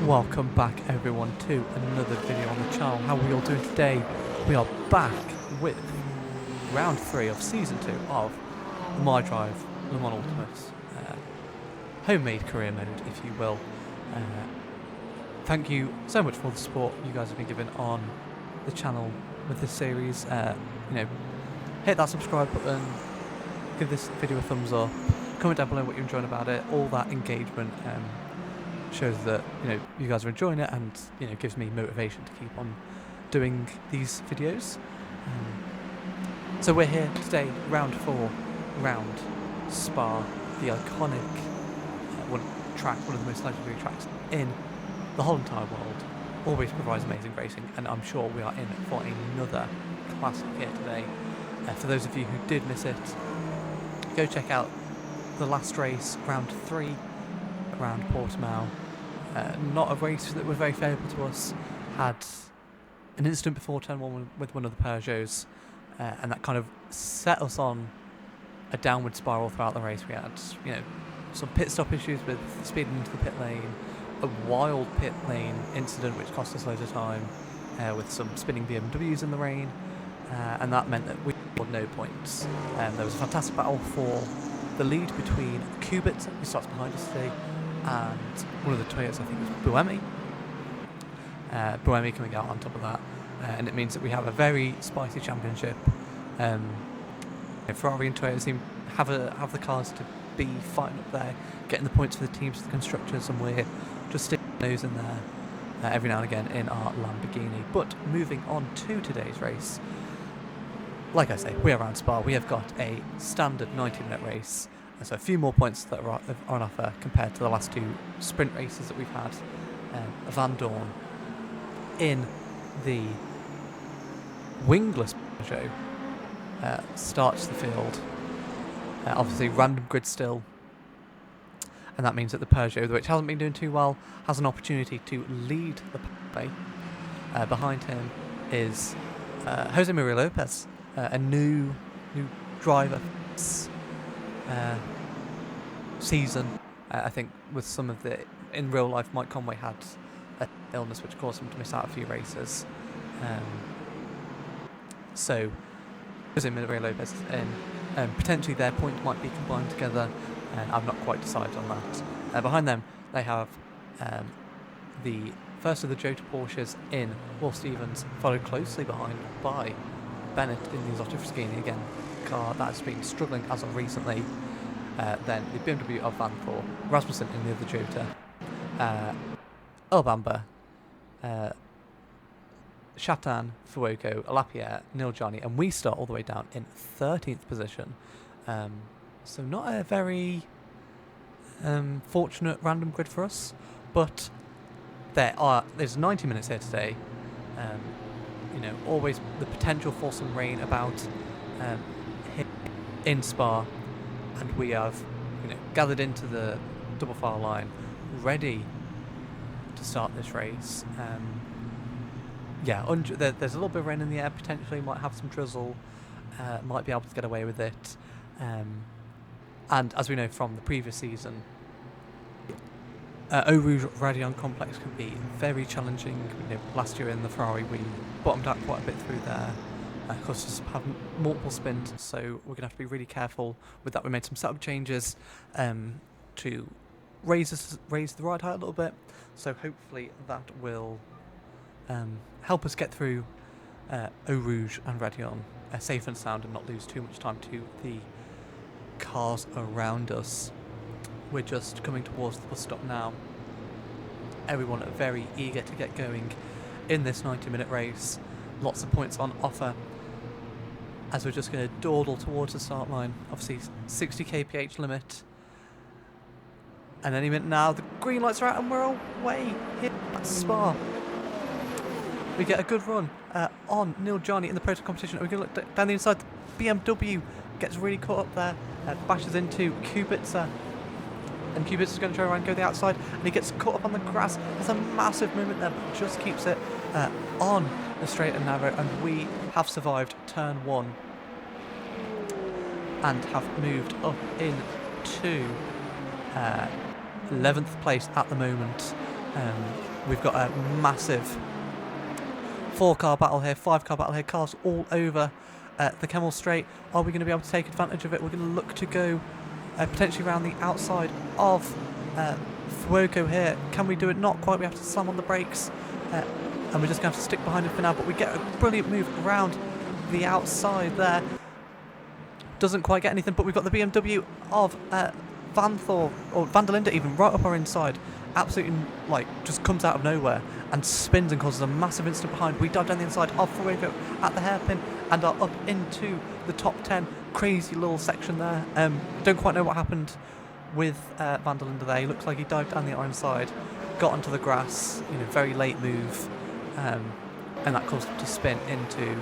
Welcome back everyone to another video on the channel. How are we all doing today? We are back with round 3 of season 2 of the My Drive Le Mans Ultimate homemade career mode, if you will. Thank you so much for the support you guys have been giving on the channel with this series. Hit that subscribe button, give this video a thumbs up, comment down below what you're enjoying about it. All that engagement shows that you guys are enjoying it, and gives me motivation to keep on doing these videos. So we're here today, round 4, round Spa, the iconic one of the most legendary tracks in the whole entire world. Always provides amazing racing, and I'm sure we are in for another classic here today. For those of you who did miss it, go check out the last race, round 3, around Portimao. Not a race that was very favourable to us. Had an incident before turn 1 with one of the Peugeots, and that kind of set us on a downward spiral throughout the race. We had some pit stop issues with speeding into the pit lane, a wild pit lane incident which cost us loads of time, with some spinning BMWs in the rain, and that meant that we scored no points. There was a fantastic battle for the lead between Kubica, who starts behind us today, and one of the Toyotas, I think it was Buemi. Buemi coming out on top of that, and it means that we have a very spicy championship. Ferrari and Toyota seem have the cars to be fighting up there, getting the points for the teams, the constructors, and we're just sticking our nose in there every now and again in our Lamborghini. But moving on to today's race, like I say, we are around Spa. We have got a standard 90-minute race, and so a few more points that are on offer compared to the last 2 sprint races that we've had. Van Dorn in the wingless Peugeot starts the field. Obviously random grid still, and that means that the Peugeot, which hasn't been doing too well, has an opportunity to lead the pathway. Behind him is Jose Maria Lopez, a new driver season. I think with some of the in real life, Mike Conway had an illness which caused him to miss out a few races. So Jose Maria Lopez is in. Potentially their point might be combined together, and I've not quite decided on that. Behind them they have the first of the Jota Porsches in Will Stevens, followed closely behind by Bennett in the Exotic Fraschini, again car that has been struggling as of recently. Then the BMW of Van Thor, Rasmussen in the other Jota, Elbamba, Chatan, Fuoco, Lapierre, Niljani, and we start all the way down in 13th position. So not a very fortunate random grid for us, but there's 90 minutes here today. Always the potential for some rain about here in Spa, and we have gathered into the double file line, ready to start this race. There's a little bit of rain in the air, potentially might have some drizzle, might be able to get away with it. And as we know from the previous season, Eau Rouge Raidillon complex can be very challenging. Last year in the Ferrari we bottomed out quite a bit through there. Of course, just have multiple spins, so we're going to have to be really careful with that. We made some setup changes to raise the ride height a little bit, so hopefully that will help us get through Eau Rouge and Raidillon safe and sound, and not lose too much time to the cars around us. We're just coming towards the bus stop now. Everyone are very eager to get going in this 90-minute race. Lots of points on offer, as we're just going to dawdle towards the start line. Obviously 60 kph limit, and any minute now the green lights are out and we're away here at Spa. We get a good run on Niljani in the proto competition. We're going to look down the inside. The BMW gets really caught up there, bashes into Kubica, and Kubica's going to try around, go the outside, and he gets caught up on the grass. There's a massive movement there, but just keeps it on the straight and narrow, and we have survived turn 1 and have moved up into 11th place at the moment. We've got a massive 4-car battle here, 5-car battle here, cars all over the Kemmel Straight. Are we going to be able to take advantage of it? We're going to look to go potentially around the outside of Fuoco here. Can we do it? Not quite. We have to slam on the brakes, and we're just going to have to stick behind him for now, but we get a brilliant move around the outside there. Doesn't quite get anything, but we've got the BMW of Van der Linde even right up our inside. Absolutely, like, just comes out of nowhere and spins and causes a massive incident behind. We dive down the inside of Fuoco at the hairpin and are up into the top 10. Crazy little section there. Don't quite know what happened with Van der Linde there. He looks like he dived down the inside, got onto the grass, very late move, and that caused him to spin into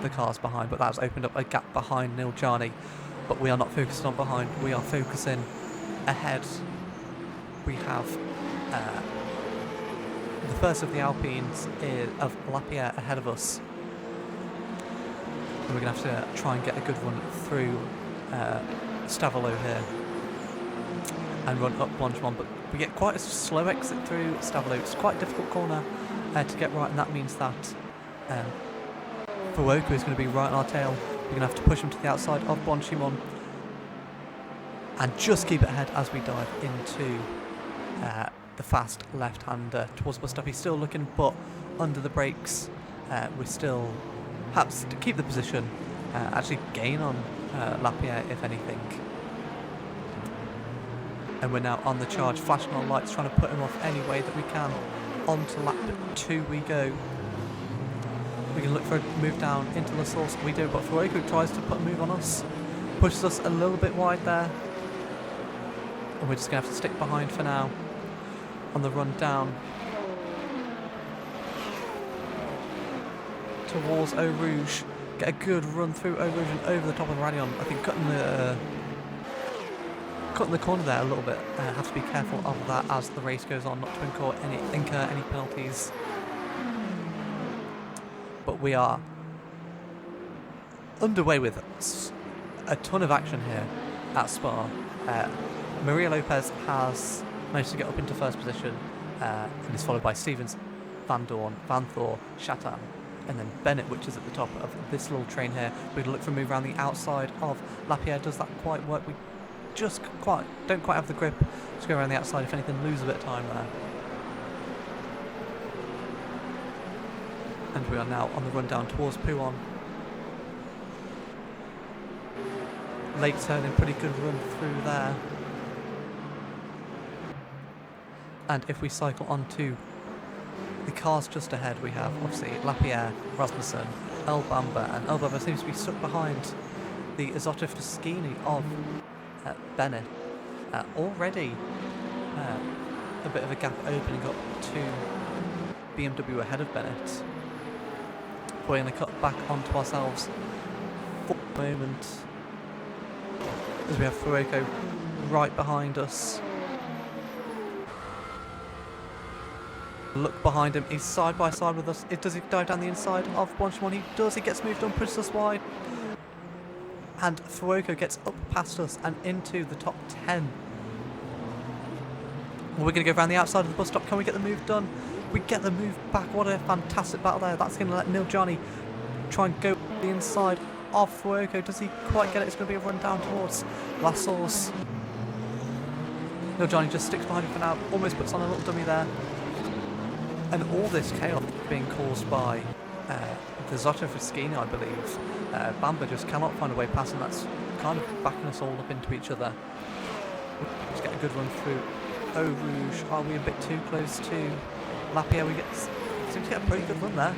the cars behind, but that's opened up a gap behind Niljani. But we are not focusing on behind, we are focusing ahead. We have the first of the Alpines of Lapierre ahead of us, and we're going to have to try and get a good run through Stavolo here and run up Blanchemont, but we get quite a slow exit through Stavolo. It's quite a difficult corner to get right, and that means that Fuoco is going to be right on our tail. We're going to have to push him to the outside of Blanchemont and just keep it ahead as we dive into the fast left-hander towards the bus stop. He's still looking, but under the brakes, we still have to keep the position, actually gain on Lapierre if anything. And we're now on the charge, flashing our lights, trying to put him off any way that we can. On to lap 2 we go. We can look for a move down into La Source. We do, but Fuoco tries to put a move on us. Pushes us a little bit wide there. And we're just going to have to stick behind for now on the run down towards Eau Rouge. Get a good run through Eau Rouge and over the top of Radion. I think cutting the corner there a little bit. Have to be careful of that as the race goes on, not to incur any penalties. But we are underway with a ton of action here at Spa. Maria Lopez has managed to get up into first position and is followed by Stevens, Van Dorn, Van Thor, Chatan, and then Bennett, which is at the top of this little train here. We're going to look for a move around the outside of Lapierre. Does that quite work? We just don't quite have the grip to go around the outside. If anything, lose a bit of time there. And we are now on the run down towards Pouhon. Late turning, pretty good run through there. And if we cycle onto the cars just ahead, we have obviously Lapierre, Rasmussen, El Bamba, and El Bamba seems to be stuck behind the Azoto Foschini of Bennett. Already a bit of a gap opening up to BMW ahead of Bennett. We're going to cut back onto ourselves for a moment as we have Fuoco right behind us. Look behind him, he's side by side with us. Does he dive down the inside of Blanchemont? He does, he gets moved on, pushes us wide. And Fuoco gets up past us and into the top 10. We're going to go around the outside of the bus stop. Can we get the move done? We get the move back. What a fantastic battle there. That's going to let Niljani try and go the inside of Fuoco. Does he quite get it? It's going to be a run down towards La Source. Niljani just sticks behind him for now. Almost puts on a little dummy there. And all this chaos being caused by the Azoto Foschini, I believe. Bamba just cannot find a way past, and that's kind of backing us all up into each other. Let's get a good run through Eau Rouge. Are we a bit too close to Lapierre? We seem to get a pretty good run there.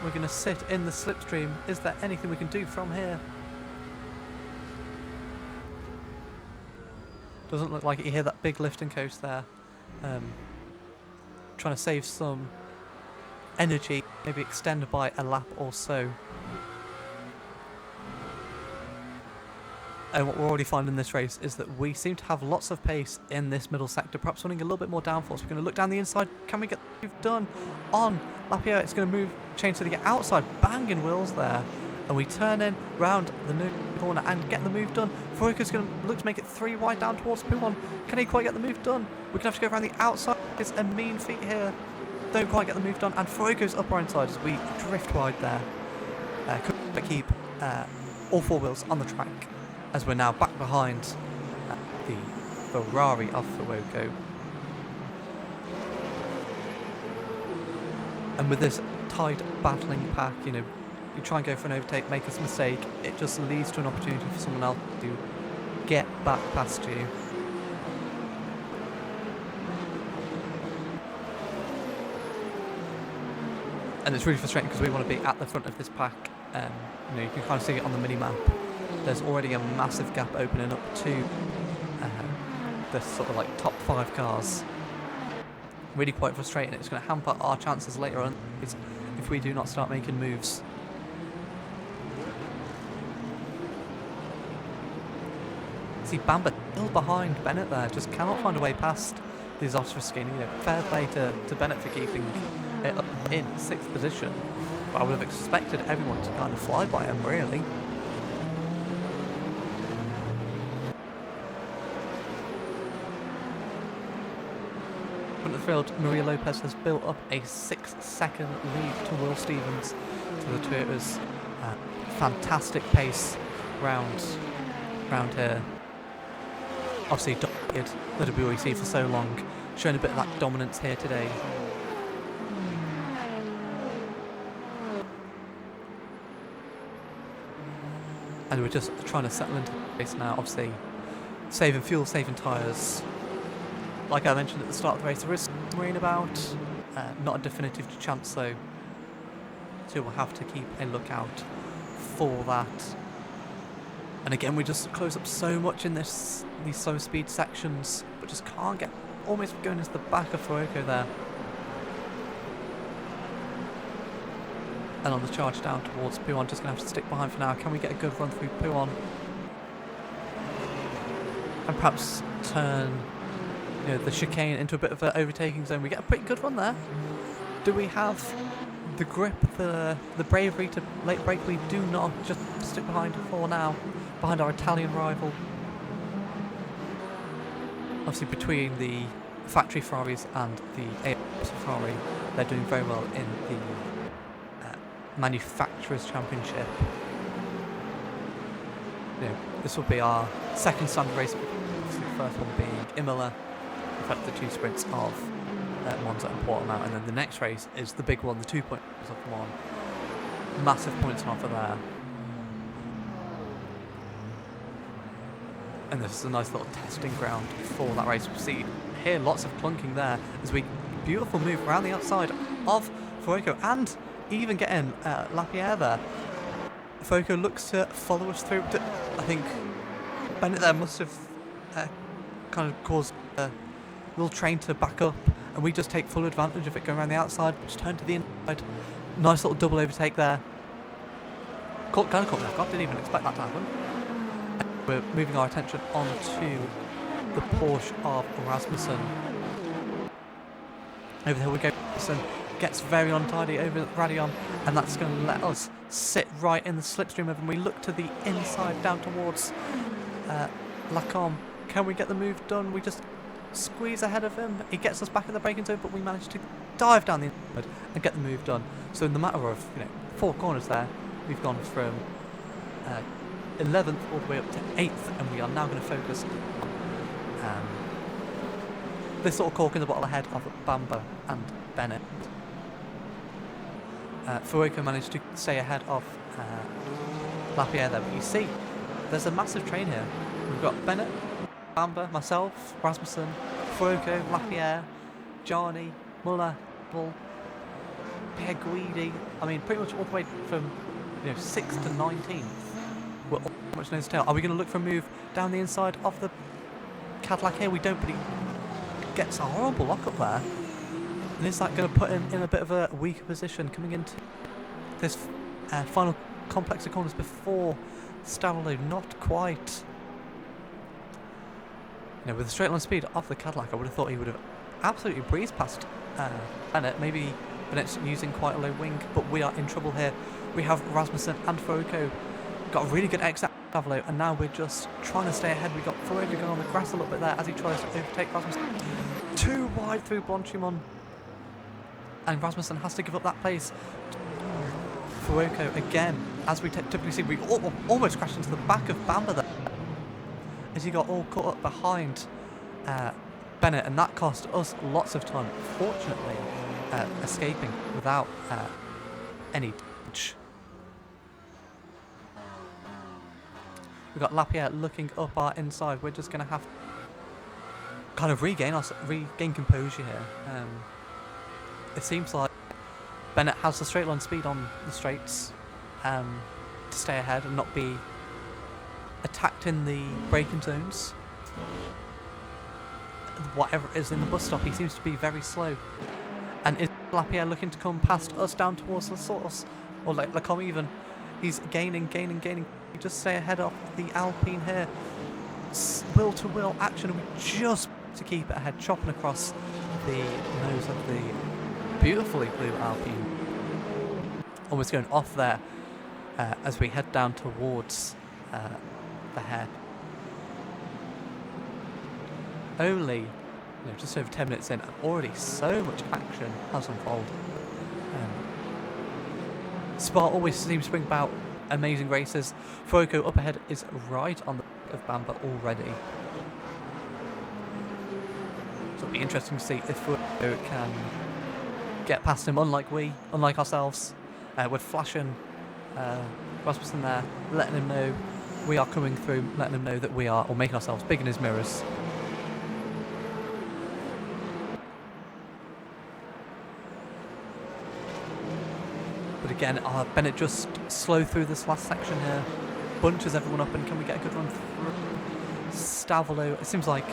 We're going to sit in the slipstream. Is there anything we can do from here? Doesn't look like it. You hear that big lifting coast there. Trying to save some energy, maybe extend by a lap or so. And what we're already finding in this race is that we seem to have lots of pace in this middle sector, perhaps running a little bit more downforce. We're going to look down the inside. Can we get the move done on Lapierre? It's going to change to the outside, banging wheels there. And we turn in round the new corner and get the move done. Furuka's going to look to make it 3 wide down towards P1. Can he quite get the move done? We're going to have to go around the outside. It's a mean feat here. Don't quite get the move done. And Furuka's up our inside as we drift wide there. Couldn't keep all 4 wheels on the track as we're now back behind the Ferrari of Furuka. And with this tight battling pack, you know, you try and go for an overtake, make a mistake, it just leads to an opportunity for someone else to get back past you. And it's really frustrating because we want to be at the front of this pack. You know, you can kind of see it on the mini-map. There's already a massive gap opening up to the sort of like top 5 cars. Really quite frustrating. It's going to hamper our chances later on if we do not start making moves. See, Bamba still behind Bennett there, just cannot find a way past the disastrous skin. You know, fair play to Bennett for keeping it up in 6th position. But I would have expected everyone to kind of fly by him, really. Front of the field, Maria Lopez has built up a 6-second lead to Will Stevens, to the Toyota's fantastic pace round here. Obviously dominated the WEC for so long, showing a bit of that dominance here today. And we're just trying to settle into the race now, obviously saving fuel, saving tyres. Like I mentioned at the start of the race, there is worrying about, not a definitive chance though, so we'll have to keep a lookout for that. And again, we just close up so much in these slow speed sections, but just can't get, almost going into the back of Furuka there. And on the charge down towards P1, just going to have to stick behind for now. Can we get a good run through P1? And perhaps turn, you know, the chicane into a bit of an overtaking zone. We get a pretty good run there. Do we have the grip, the bravery to late brake? We do not. Just stick behind for now, behind our Italian rival. Obviously between the factory Ferraris and the AS Ferrari, they're doing very well in the Manufacturers Championship. You know, this will be our second standard race, the first one being Imola, in fact the 2 sprints of Monza and Portimao, and then the next race is the big one, the 2 points of one. Massive points on offer there. And this is a nice little testing ground for that race. We see here lots of clunking there as we beautiful move around the outside of Furuka and even getting Lapierre there. Furuka looks to follow us through. I think Bennett there must have kind of caused a little train to back up, and we just take full advantage of it going around the outside, just turn to the inside. Nice little double overtake there. Kind of caught me off guard, didn't even expect that to happen. And we're moving our attention onto the Porsche of Rasmussen. Over there we go. Rasmussen gets very untidy over Radion, and that's going to let us sit right in the slipstream of him. We look to the inside down towards Lacombe. Can we get the move done? We just squeeze ahead of him. He gets us back in the braking zone, but we manage to dive down the inside and get the move done. So in the matter of 4 corners there, we've gone from 11th all the way up to 8th, and we are now going to focus on this sort of cork in the bottle ahead of Bamba and Bennett. Furuka managed to stay ahead of Lapierre there, but you see there's a massive train here. We've got Bennett, Bamba, myself, Rasmussen, Furuka, Lapierre, Gianni, Muller, Bull, Pierre Guidi. I mean, pretty much all the way from 6th to 19th. We're all much nose to tail. Are we going to look for a move down the inside of the Cadillac here? We don't, but he gets a horrible lock up there. And is that going to put him in a bit of a weaker position coming into this final complex of corners before Stallone? Not quite. With the straight line speed of the Cadillac, I would have thought he would have absolutely breezed past Bennett, maybe Bennett's using quite a low wing, but we are in trouble here. We have Rasmussen and Fuoco. Got a really good exit Davalo, and now we're just trying to stay ahead. We've got Fuoco going on the grass a little bit there as he tries to overtake Rasmussen. Too wide through Blanchimon. And Rasmussen has to give up that place. Fuoco again, as we typically see, we almost crashed into the back of Bamba there, as he got all caught up behind Bennett, and that cost us lots of time. Fortunately, escaping without any damage. We've got Lapierre looking up our inside. We're just going to have to kind of regain composure here. It seems like Bennett has the straight line speed on the straights to stay ahead and not be attacked in the braking zones. Whatever it is in the bus stop, he seems to be very slow. And is Lapierre looking to come past us down towards the source? Or like Lacombe even? He's gaining. Just stay ahead of the Alpine here. Will to will action, and we just to keep it ahead, chopping across the nose of the beautifully blue Alpine. Almost going off there as we head down towards the head. Only just over 10 minutes in, and already so much action has unfolded. Spa always seems to bring about amazing races. Fuoco up ahead is right on the back of Bamba already. So it'll be interesting to see if Fuoco can get past him, unlike ourselves. We're flashing Rasmussen there, letting him know we are coming through, letting him know that we are, or making ourselves big in his mirrors. But again, Bennett just slow through this last section here, bunches everyone up, and can we get a good run through? Stavalo, it seems like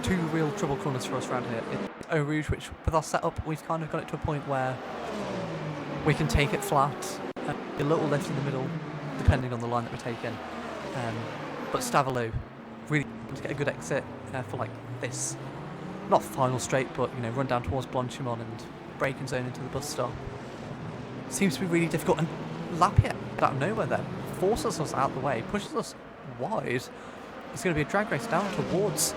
two real trouble corners for us around here. It's Eau Rouge, which with our setup, we've kind of got it to a point where we can take it flat, a little lift in the middle, depending on the line that we're taking. But Stavalo, really to get a good exit for like this, not final straight, but run down towards Blanchimon and braking zone into the bus stop. Seems to be really difficult, and Lapierre out of nowhere then forces us out the way, pushes us wide. It's going to be a drag race down towards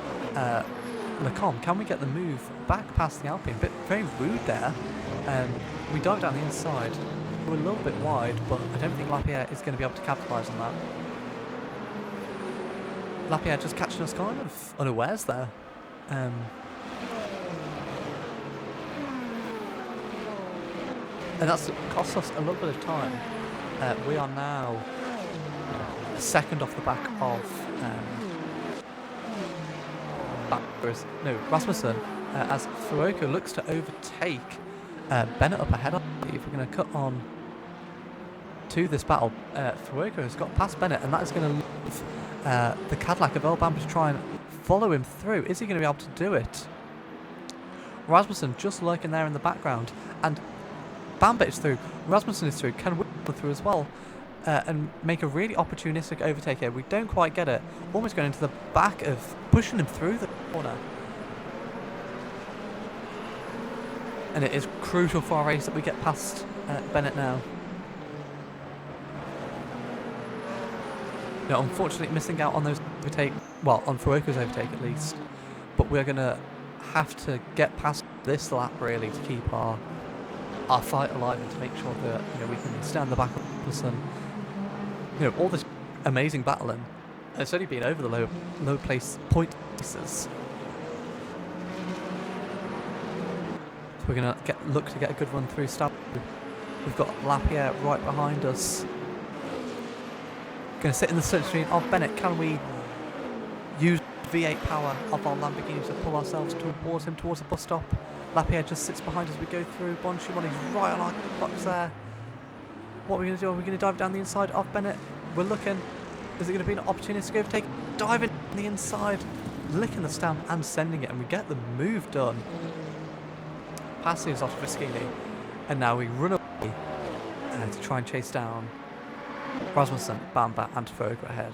Lacombe. Can we get the move back past the Alpine? Very rude there. We dive down the inside. We're a little bit wide, but I don't think Lapierre is going to be able to capitalise on that. Lapierre just catching us kind of unawares there. And that's cost us a little bit of time. We are now a second off the back of Rasmussen, as Fuoco looks to overtake Bennett up ahead. If we're going to cut on to this battle, Fuoco has got past Bennett, and that is going to leave the Cadillac of Bamba to try and follow him through. Is he going to be able to do it? Rasmussen just lurking there in the background, and Bamba is through, Rasmussen is through, can we go through as well and make a really opportunistic overtake here. We don't quite get it, almost going into the back of, pushing him through the corner. And it is crucial for our race that we get past Bennett now. No, unfortunately missing out on those overtake, well, on Fuoco's overtake at least, but we're going to have to get past this lap really to keep our fight alive and to make sure that we can stand the back of Rasmussen. All this amazing battling, and it's only been over the low place point places. So we're gonna look to get a good run through Stab. We've got Lapierre right behind us. Gonna sit in the slipstream of Bennett. Can we use V8 power of our Lamborghini to pull ourselves towards him, towards the bus stop? Lapierre just sits behind as we go through. Blanchimon is right on our box there. What are we going to do? Are we going to dive down the inside of Bennett? We're looking. Is it going to be an opportunistic overtake? Diving on the inside, licking the stamp and sending it, and we get the move done. Passing us off Vischini, and now we run away to try and chase down Rasmussen, Bamba and Fuoco ahead.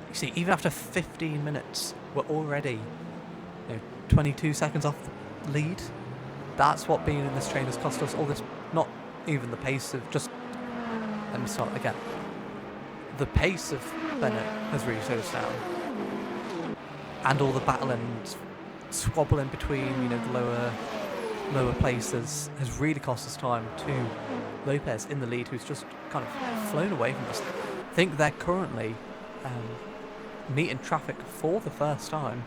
You see, even after 15 minutes, we're already 22 seconds off the lead. That's what being in this train has cost us all this, not even the pace of just, let me start again. The pace of Bennett has really slowed us down. And all the battle and squabble in between, you know, the lower places has really cost us time to Lopez in the lead, who's just kind of flown away from us. I think they're currently meeting traffic for the first time.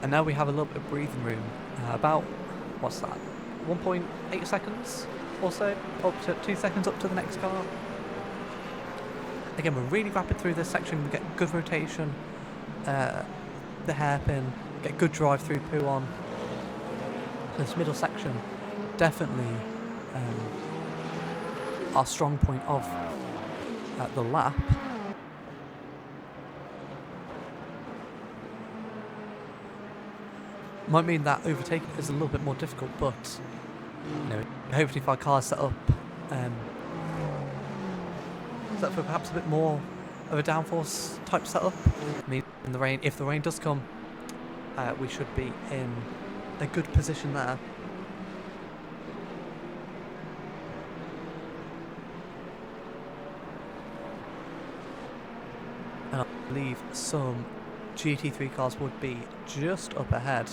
And now we have a little bit of breathing room. About, what's that, 1.8 seconds or so? Up to 2 seconds up to the next car. Again, we're really rapid through this section. We get good rotation, the hairpin, get good drive through poo on. This middle section, definitely our strong point of the lap. Might mean that overtaking is a little bit more difficult, but you know, hopefully if our car's set up for perhaps a bit more of a downforce type setup. I mean, in the rain, if the rain does come, we should be in a good position there. And I believe some GT3 cars would be just up ahead.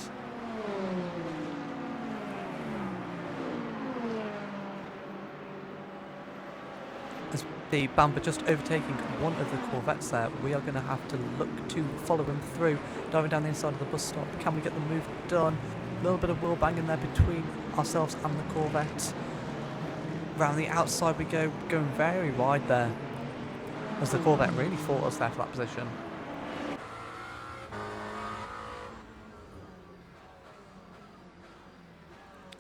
As the Bamber just overtaking one of the Corvettes there, we are going to have to look to follow him through, diving down the inside of the bus stop. Can we get the move done? A little bit of wheel banging there between ourselves and the Corvette. Round the outside we go, going very wide there, as the Corvette really fought us there for that position.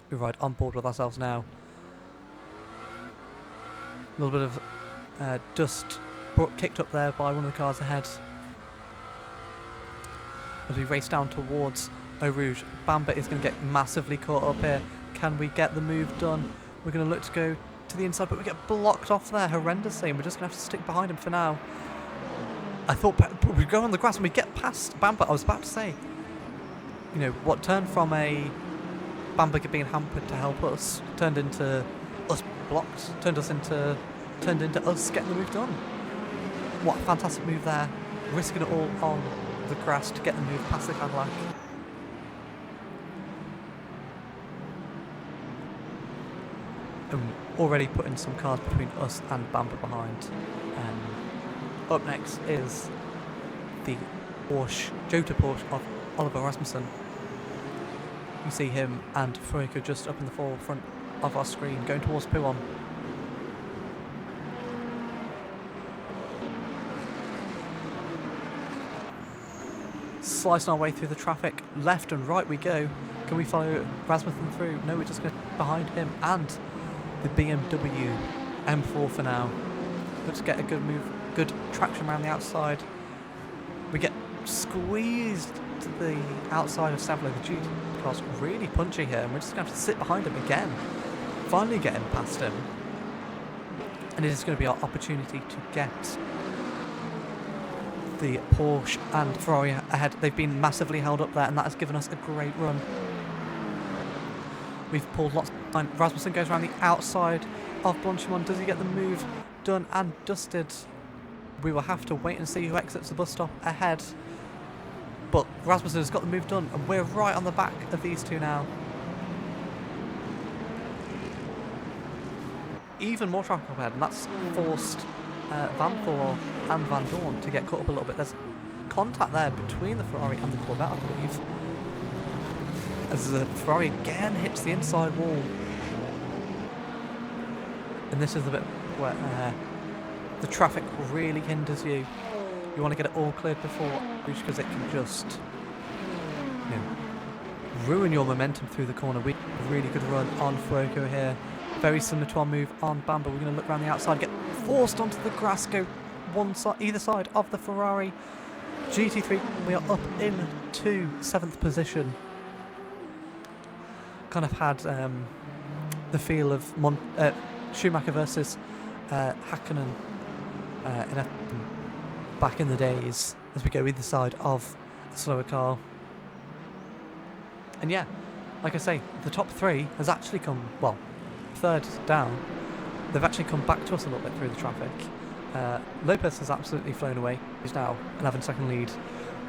We ride on board with ourselves now. A little bit of dust kicked up there by one of the cars ahead. As we race down towards Eau Rouge, Bamber is going to get massively caught up here. Can we get the move done? We're going to look to go to the inside, but we get blocked off there horrendously, and we're just going to have to stick behind him for now. I thought we'd go on the grass and we get past Bamber. I was about to say, you know, what turned from a Bamber being hampered to help us turned into us blocked, turned into us getting the move done. What a fantastic move there, risking it all on the grass to get the move past the Cadillac. And already putting some cars between us and Bamber behind. Up next is the Jota Porsche of Oliver Rasmussen. You see him and Furyka just up in the forefront of our screen, going towards Puon. Slicing our way through the traffic, left and right we go. Can we follow Rasmussen through? No, we're just going behind him and the BMW M4 for now. Let's get a good move, good traction around the outside. We get squeezed to the outside of Savile. The GT car's really punchy here, and we're just going to have to sit behind him again. Finally getting past him. And it is going to be our opportunity to get the Porsche and Ferrari ahead. They've been massively held up there, and that has given us a great run. We've pulled lots of time. Rasmussen goes around the outside of Blanchimont. Does he get the move done and dusted? We will have to wait and see who exits the bus stop ahead. But Rasmussen has got the move done, and we're right on the back of these two now. Even more traffic up ahead, and that's forced Van Thor and Van Dorn to get caught up a little bit. There's contact there between the Ferrari and the Corvette, I believe. As the Ferrari again hits the inside wall. And this is the bit where the traffic really hinders you. You want to get it all cleared before, because it can just, you know, ruin your momentum through the corner. We have a really good run on Furyka here. Very similar to our move on Bamber. We're going to look around the outside, get forced onto the grass, go one side, either side of the Ferrari. GT3, we are up into 7th position. Kind of had the feel of Schumacher versus Hakkinen in back in the days, as we go either side of the slower car. And yeah, like I say, the top three has actually come, well, third down. They've actually come back to us a little bit through the traffic. Lopez has absolutely flown away. He's now 11-second lead.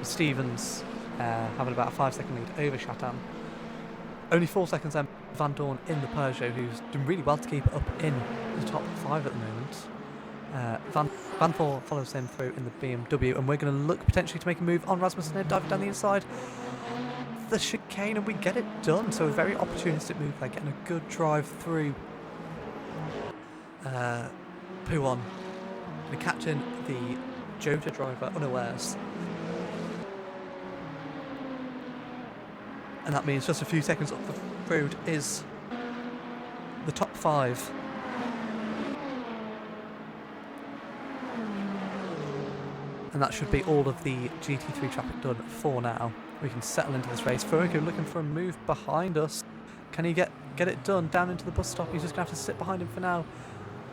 Stevens having about a 5-second lead over Chatham. Only 4 seconds then Van Dorn in the Peugeot, who's done really well to keep it up in the top 5 at the moment. Van Thor follows him through in the BMW, and we're going to look potentially to make a move on Rasmussen here, diving down the inside. The chicane, and we get it done. So a very opportunistic move there, getting a good drive through Puon. And catching the Jota driver unawares. And that means just a few seconds up the road is the top 5. And that should be all of the GT3 traffic done for now. We can settle into this race. Furco looking for a move behind us. Can he get it done down into the bus stop? He's just going to have to sit behind him for now.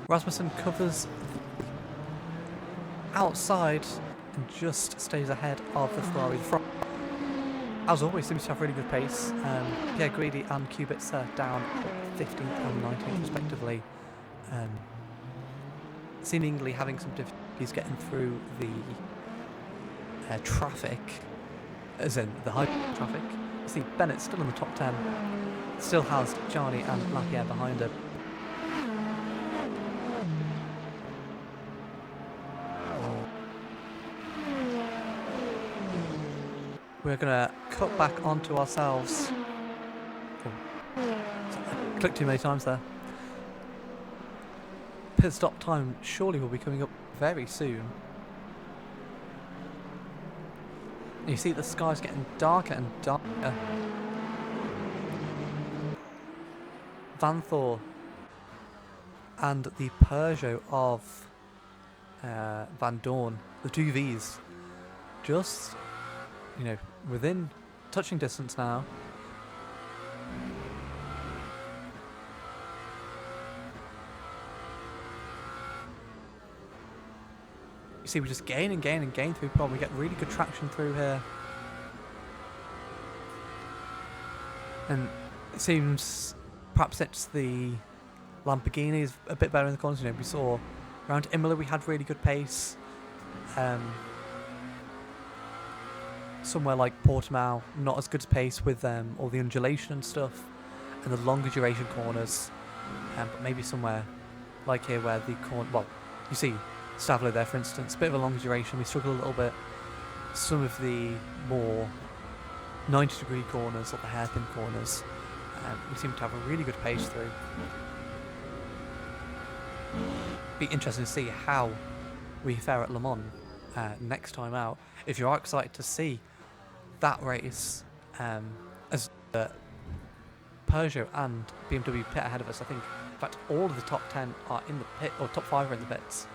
Rasmussen covers outside and just stays ahead of the Ferrari. The front, as always, seems to have really good pace. Pierre Greedy and Kubitz down 15th and 19th respectively. Seemingly having some difficulties getting through the traffic, as in the high traffic. You see Bennett still in the top 10, still has Gianni and Lapierre behind him. We're going to cut back onto ourselves. Oh. Clicked too many times there. Pit stop time surely will be coming up very soon. You see the sky's getting darker and darker. Van Thor and the Peugeot of Van Dorn, the two Vs, just, you know, within touching distance now. You see, we just gain and gain and gain through Pod. We get really good traction through here. And it seems perhaps it's the Lamborghini is a bit better in the corners. You know, we saw around Imola we had really good pace. Somewhere like Portimao, not as good pace with all the undulation and stuff, and the longer duration corners. But maybe somewhere like here where the corner, well, you see Stavlo there, for instance, a bit of a longer duration. We struggle a little bit. Some of the more 90-degree corners or the hairpin corners, we seem to have a really good pace through. Be interesting to see how we fare at Le Mans next time out. If you are excited to see that race, as Peugeot and BMW pit ahead of us, I think in fact all of the top 10 are in the pit, or top 5 are in the pits.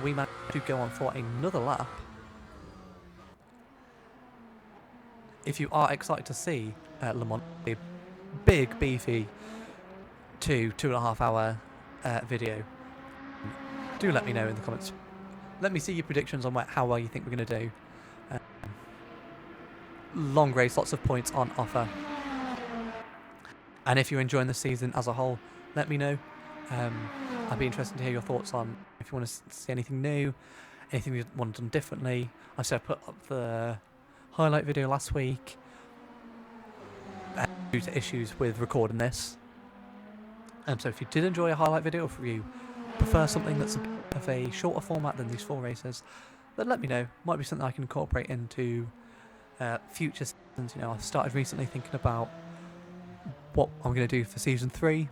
We managed to go on for another lap. If you are excited to see Le Mans, a big beefy 2.5 hour video, do let me know in the comments. Let me see your predictions on how well you think we're going to do. Long race, lots of points on offer. And if you're enjoying the season as a whole, let me know. I'd be interested to hear your thoughts on if you want to see anything new, anything you want done differently. I said I put up the highlight video last week due to issues with recording this. So if you did enjoy a highlight video, or if you prefer something that's of a shorter format than these 4 races, then let me know. Might be something I can incorporate into future seasons. You know, I've started recently thinking about what I'm going to do for season 3,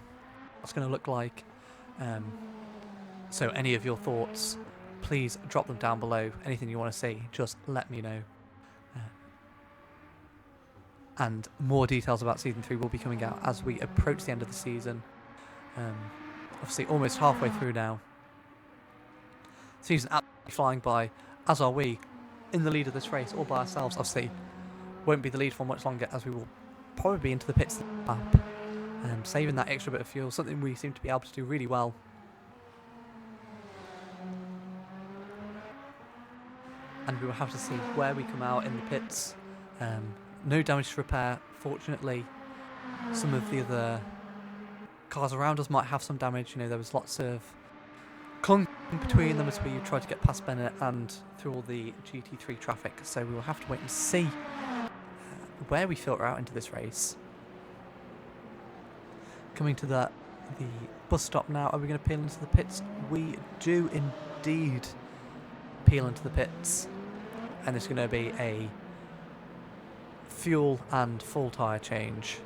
what's going to look like. So any of your thoughts, please drop them down below. Anything you want to see, just let me know. And more details about season 3 will be coming out as we approach the end of the season. Obviously almost halfway through now. Season absolutely flying by, as are we, in the lead of this race, all by ourselves. Obviously won't be the lead for much longer, as we will probably be into the pits up, saving that extra bit of fuel, something we seem to be able to do really well. And we will have to see where we come out in the pits no damage to repair. Fortunately, some of the other cars around us might have some damage. You know, there was lots of clunking between them as we tried to get past Bennett and through all the GT3 traffic. So we will have to wait and see where we filter out into this race. Coming to the bus stop now. Are we going to peel into the pits? We do indeed peel into the pits. And it's going to be a fuel and full tyre change.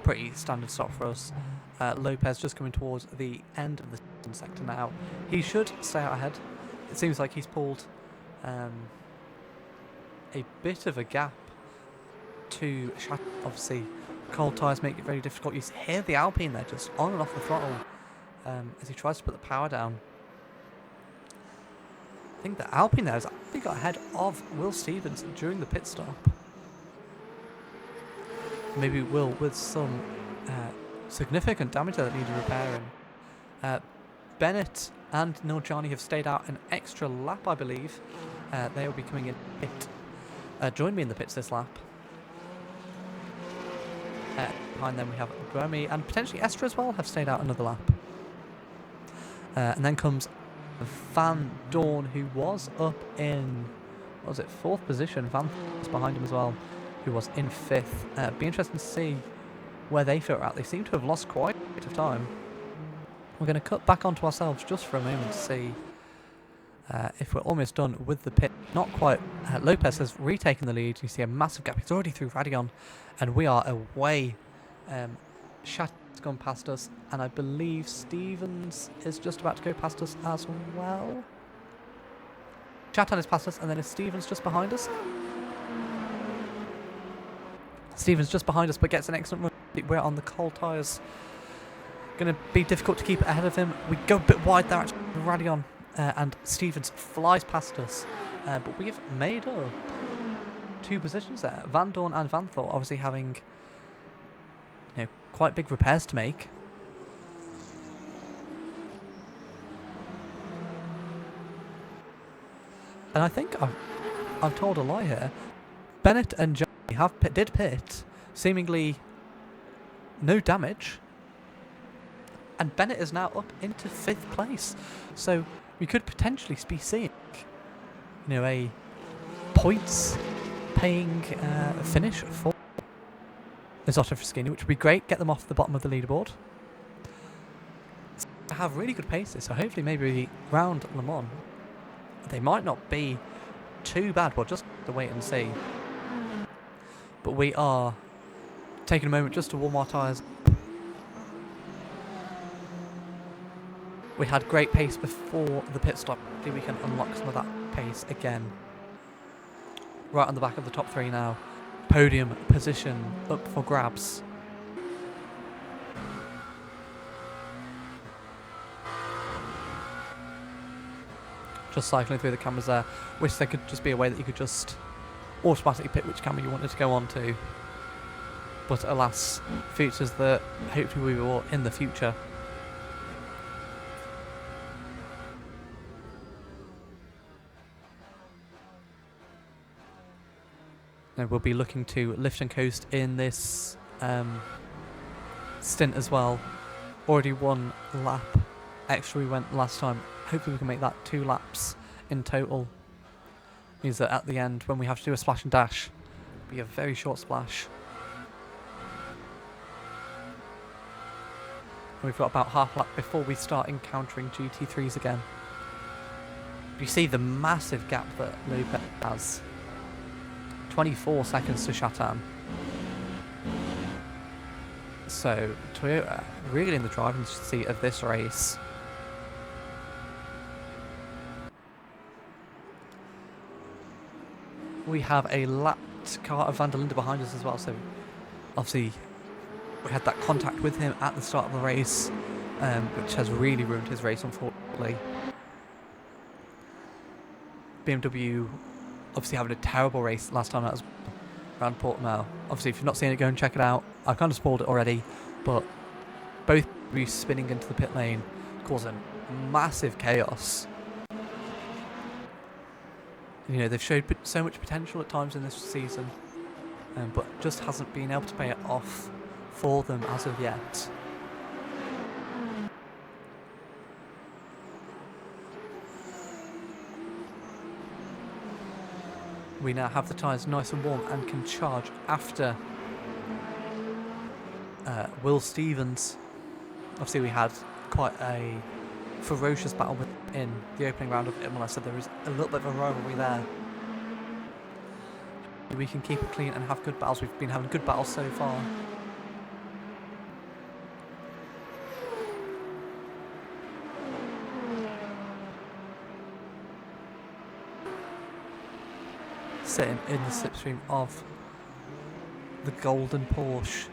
Pretty standard stop for us. Lopez just coming towards the end of the sector now. He should stay out ahead. It seems like he's pulled a bit of a gap to obviously cold tyres make it very difficult. You hear the Alpine there just on and off the throttle as he tries to put the power down. I think the Alpine there has actually got ahead of Will Stevens during the pit stop. Maybe Will with some significant damage that needed repairing. Bennett and Niljani have stayed out an extra lap, I believe. They will be coming in pit. Join me in the pits this lap. Behind them we have Grammy and potentially Esther as well have stayed out another lap. And then comes Van Dorn, who was up in, what was it, 4th position. Van was behind him as well, who was in 5th. Be interesting to see where they filter out. They seem to have lost quite a bit of time. We're going to cut back onto ourselves just for a moment to see if we're almost done with the pit. Not quite. Lopez has retaken the lead. You see a massive gap. He's already through Radion, and we are away. Chat's gone past us, and I believe Stevens is just about to go past us as well. Chatan is past us, and then is Stevens just behind us? Stevens just behind us, but gets an excellent run. We're on the cold tyres. Going to be difficult to keep ahead of him. We go a bit wide there, actually, Radion, and Stevens flies past us. But we've made up 2 positions there. Van Dorn and Van Thor obviously having, you know, quite big repairs to make. And I think I've told a lie here. Bennett and Johnny did pit, seemingly no damage. And Bennett is now up into 5th place. So we could potentially be seeing, you know, a points paying finish for Zotto Fraschini, which would be great. Get them off the bottom of the leaderboard. They have really good paces, so hopefully maybe round Le Mans they might not be too bad. We'll just have to wait and see. But we are taking a moment just to warm our tyres. We had great pace before the pit stop. Maybe we can unlock some of that pace again. Right on the back of the top 3 now. Podium position up for grabs. Just cycling through the cameras there. Wish there could just be a way that you could just automatically pick which camera you wanted to go on to. But alas, features that hopefully we will in the future. And we'll be looking to lift and coast in this stint as well. Already 1 lap extra we went last time. Hopefully we can make that 2 laps in total. Means that at the end, when we have to do a splash and dash, it'll be a very short splash. And we've got about half a lap before we start encountering GT3s again. You see the massive gap that Lopez has. 24 seconds to Chatan. So Toyota really in the driving seat of this race. We have a lapped car of Van der Linde behind us as well, so obviously we had that contact with him at the start of the race, which has really ruined his race, unfortunately. BMW obviously having a terrible race last time out around Portimao. Obviously, if you've not seen it, go and check it out. I've kind of spoiled it already, but both were spinning into the pit lane, causing massive chaos. You know, they've showed so much potential at times in this season, but just hasn't been able to pay it off for them as of yet. We now have the tyres nice and warm and can charge after Will Stevens. Obviously we had quite a ferocious battle in the opening round of Imola, so there is a little bit of a rivalry there. We can keep it clean and have good battles. We've been having good battles so far. Sitting in the slipstream of the golden Porsche.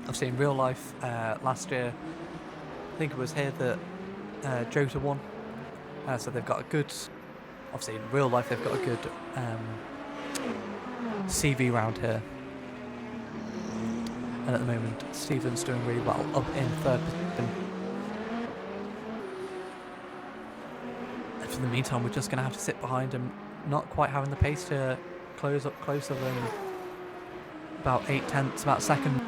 Obviously in real life, last year, I think it was here that Jota won. So they've got a good, obviously in real life they've got a good CV round here. And at the moment, Stephen's doing really well, up in third position. And for the meantime, we're just going to have to sit behind him, not quite having the pace to close up closer than about 8/10, about a second.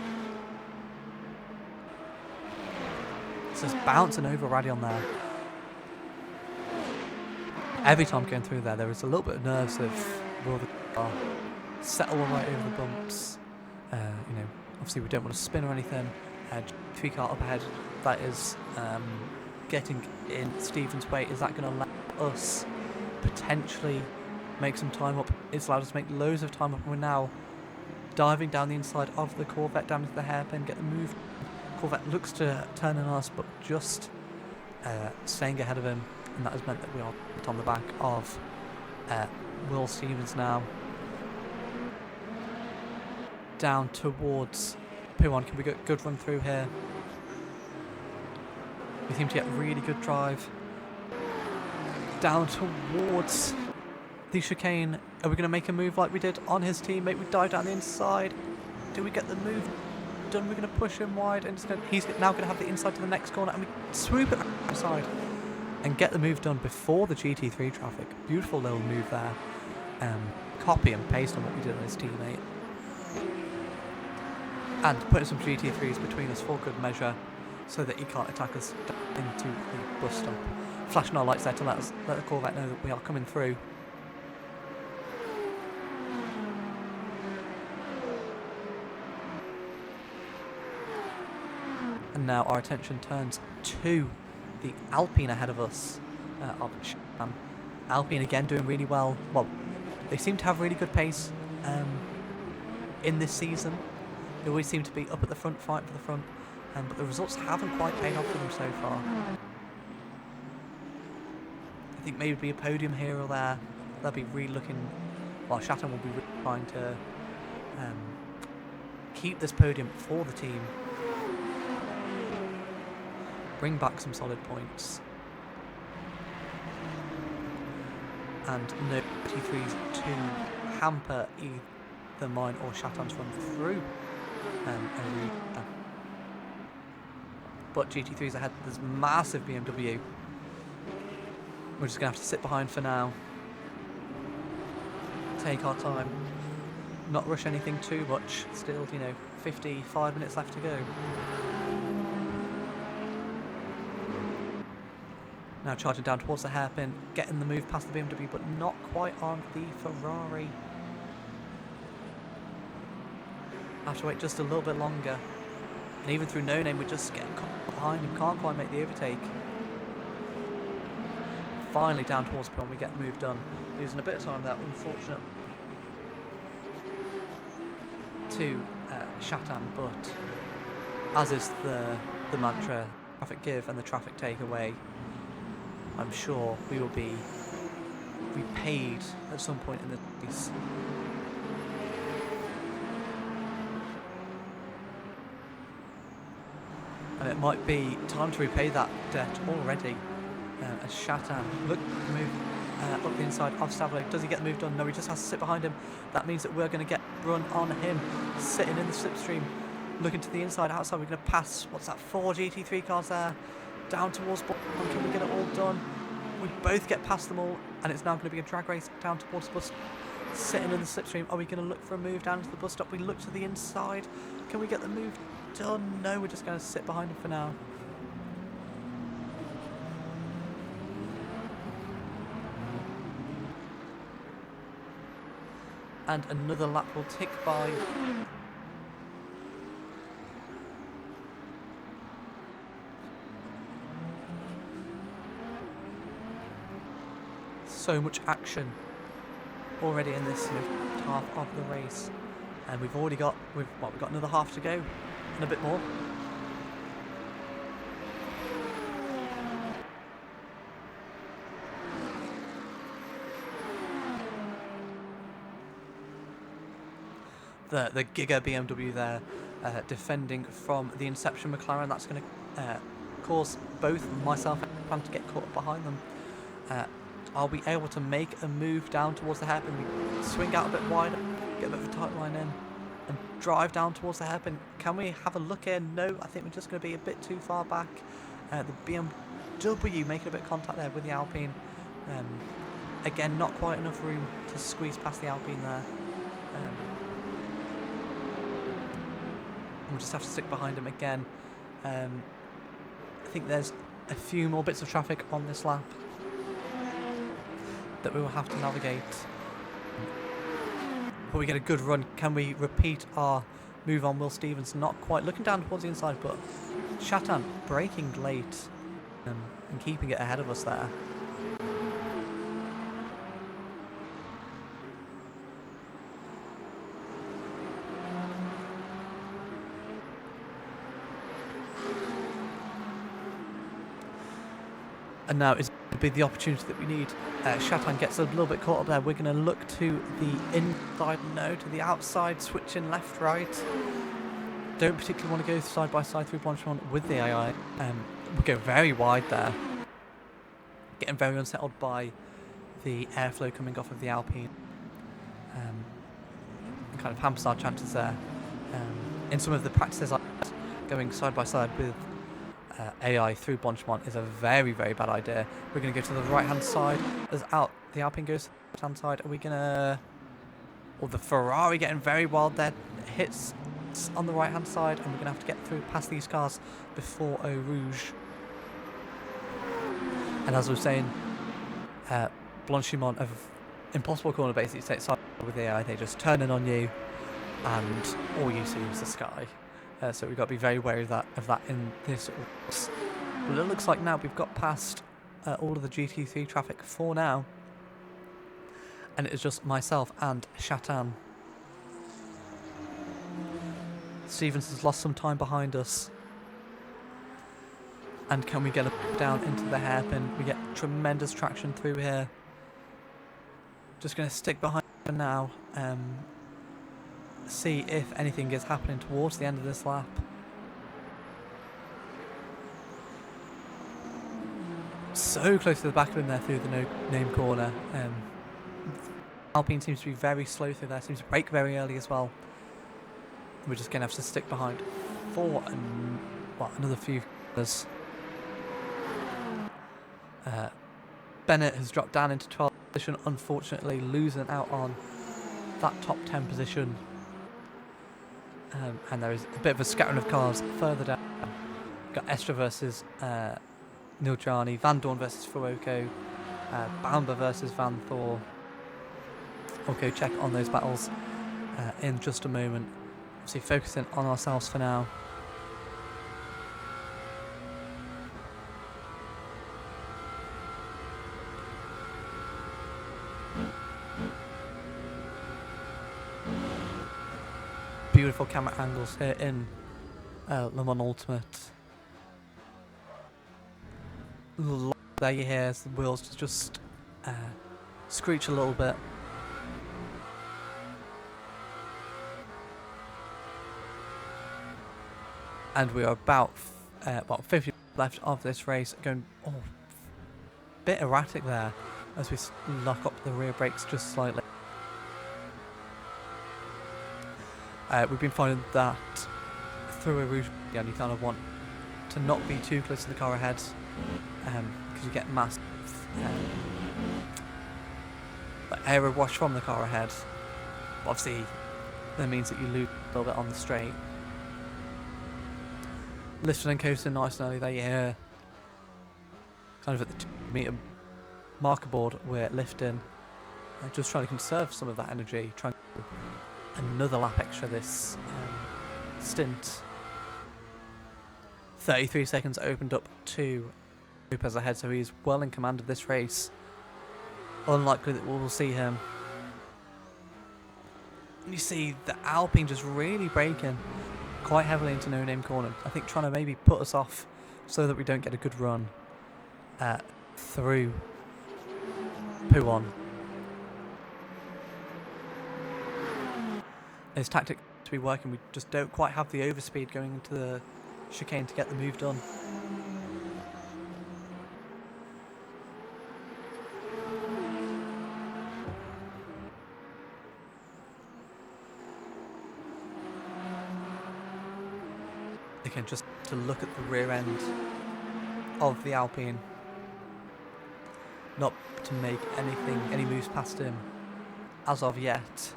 It's just bouncing over Radion there. Every time going through there is a little bit of nerves of will the car settle right over the bumps. You know, obviously we don't want to spin or anything. Three car up ahead, that is getting in Stephen's way. Is that going to allow us potentially make some time up? It's allowed us to make loads of time up, and we're now diving down the inside of the Corvette down into the hairpin, get the move. Corvette looks to turn on us, but just staying ahead of him, and that has meant that we are on the back of Will Stevens now. Down towards P1. Can we get a good run through here? We seem to get really good drive. Down towards the chicane. Are we going to make a move like we did on his teammate? We dive down the inside. Do we get the move done? We're going to push him wide. And he's now going to have the inside to the next corner. And we swoop it outside and get the move done before the GT3 traffic. Beautiful little move there. Copy and paste on what we did on his teammate. And putting some GT3s between us for good measure so that he can't attack us into the bus stop. Flashing our lights there to let the Corvette know that we are coming through. And now our attention turns to the Alpine ahead of us. Alpine again doing really well. Well, they seem to have really good pace in this season. They always seem to be up at the front, fighting for the front, but the results haven't quite paid off for them so far. I think maybe a podium here or there. They'll be really looking. Well, Chatham will be really trying to keep this podium for the team, bring back some solid points, and no GT3s to hamper either mine or Chatham's run through. But GT3's ahead. There's massive BMW. We're just going to have to sit behind for now. Take our time. Not rush anything too much. Still, 55 minutes left to go. Now charging down towards the hairpin. Getting the move past the BMW, but not quite on the Ferrari. Have to wait just a little bit longer, and even through no name we're just getting behind him, can't quite make the overtake. Finally down towards P1, we get the move done, losing a bit of time there, unfortunate to Chatham, but as is the mantra, traffic give and the traffic take away, I'm sure we will be repaid at some point in the race. And it might be time to repay that debt already. As Chatham look to move up the inside of Savile. Does he get the move done? No, he just has to sit behind him. That means that we're going to get run on him, sitting in the slipstream, looking to the inside, outside. We're going to pass, what's that, 4 GT3 cars there, down towards Portimao. Can we get it all done? We both get past them all, and it's now going to be a drag race down towards the bus. sitting in the slipstream. Are we going to look for a move down to the bus stop? We look to the inside. Can we get the move done? No, we're just going to sit behind him for now. And another lap will tick by. So much action already in this half of the race, and we've got another half to go and a bit more. The Giga BMW there defending from the Inception McLaren. That's going to cause both myself and Pan to get caught up behind them. Are we able to make a move down towards the hairpin? We swing out a bit wider, get a bit of a tight line in, and drive down towards the hairpin. Can we have a look in? No, I think we're just going to be a bit too far back. The BMW making a bit of contact there with the Alpine. Again, not quite enough room to squeeze past the Alpine there. We'll just have to stick behind him again. I think there's a few more bits of traffic on this lap that we will have to navigate. But we get a good run. Can we repeat our move on Will Stevens? Not quite. Looking down towards the inside, but Chatan braking late and keeping it ahead of us there. And now is going to be the opportunity that we need. Chatan gets a little bit caught up there. We're going to look to the inside, no, to the outside, switching left, right. Don't particularly want to go side by side through Portimao with the AI. We go very wide there. Getting very unsettled by the airflow coming off of the Alpine. Kind of hampers our chances there. In some of the practices, going side by side with AI through Bonchmont is a very, very bad idea. We're going to go to the right-hand side. As the Alpine goes to the left-hand side. Are we going to... Or the Ferrari getting very wild there. Hits on the right-hand side. And we're going to have to get through past these cars before Eau Rouge. And as I was saying, Blanchimont of impossible corner basically takes side with AI. They just turn in on you. And all you see is the sky. So we've got to be very wary of that in this race. Well, it looks like now we've got past all of the GT3 traffic for now. And it is just myself and Chatan. Stevens has lost some time behind us. And can we get down into the hairpin? We get tremendous traction through here. Just going to stick behind for now. See if anything is happening towards the end of this lap. So close to the back of him there through the no-name corner. Alpine seems to be very slow through there, seems to brake very early as well. We're just going to have to stick behind for another few corners. Bennett has dropped down into 12th position, unfortunately losing out on that top 10 position. And there is a bit of a scattering of cars further down. We've got Estra versus Niljani, Van Dorn versus Fuoco, Bamba versus Van Thor. We'll go check on those battles in just a moment. Obviously focusing on ourselves for now. Beautiful camera angles here in Le Mans Ultimate. There you hear the wheels just screech a little bit. And we are about 50 left of this race, going a bit erratic there as we lock up the rear brakes just slightly. We've been finding that through a route, you kind of want to not be too close to the car ahead, because you get massive like aero wash from the car ahead. But obviously, that means that you lose a little bit on the straight. Lifting and coasting nice and early there, yeah. Kind of at the 2 metre marker board, we're lifting. Just trying to conserve some of that energy, trying to do another lap extra this stint. 33 seconds opened up to Lopez ahead, so he's well in command of this race. Unlikely that we'll see him. And you see the Alpine just really braking quite heavily into No Name Corner. I think trying to maybe put us off so that we don't get a good run through Puon. His tactic to be working, we just don't quite have the overspeed going into the chicane to get the move done. Again, just to look at the rear end of the Alpine, not to make any moves past him as of yet.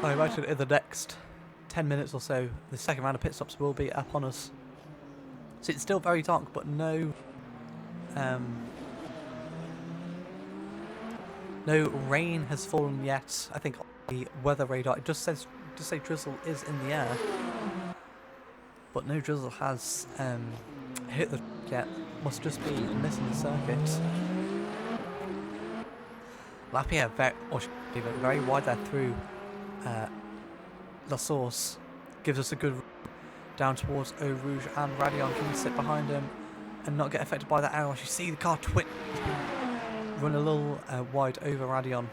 I imagine in the next 10 minutes or so, the second round of pit stops will be upon us. So it's still very dark, but no rain has fallen yet. I think on the weather radar it just says drizzle is in the air, but no drizzle has hit the yet. Must just be missing the circuit. Lapierre very wide there through La Source, gives us a good down towards Eau Rouge, and Radion can sit behind him and not get affected by that arrow. You see the car twit run a little wide over Radion.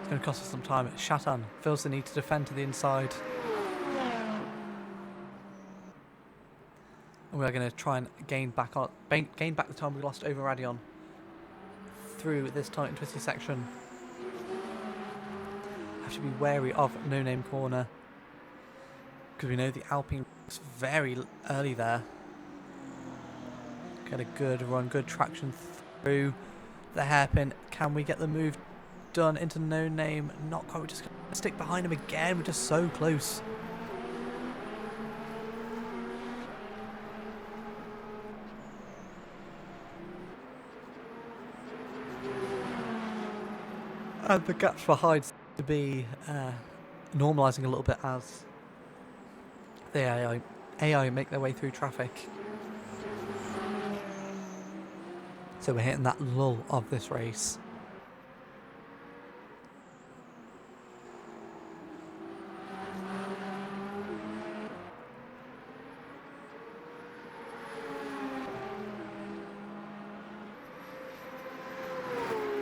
It's going to cost us some time. Chatan feels the need to defend to the inside. And we're going to try and gain back the time we lost over Radion through this tight and twisty section. Have to be wary of No Name Corner because we know the Alpine is very early there. Get a good run, good traction through the hairpin. Can we get the move done into No Name? Not quite. We're just going to stick behind him again. We're just so close. And the gaps behind seem to be normalising a little bit as the AI make their way through traffic. So we're hitting that lull of this race.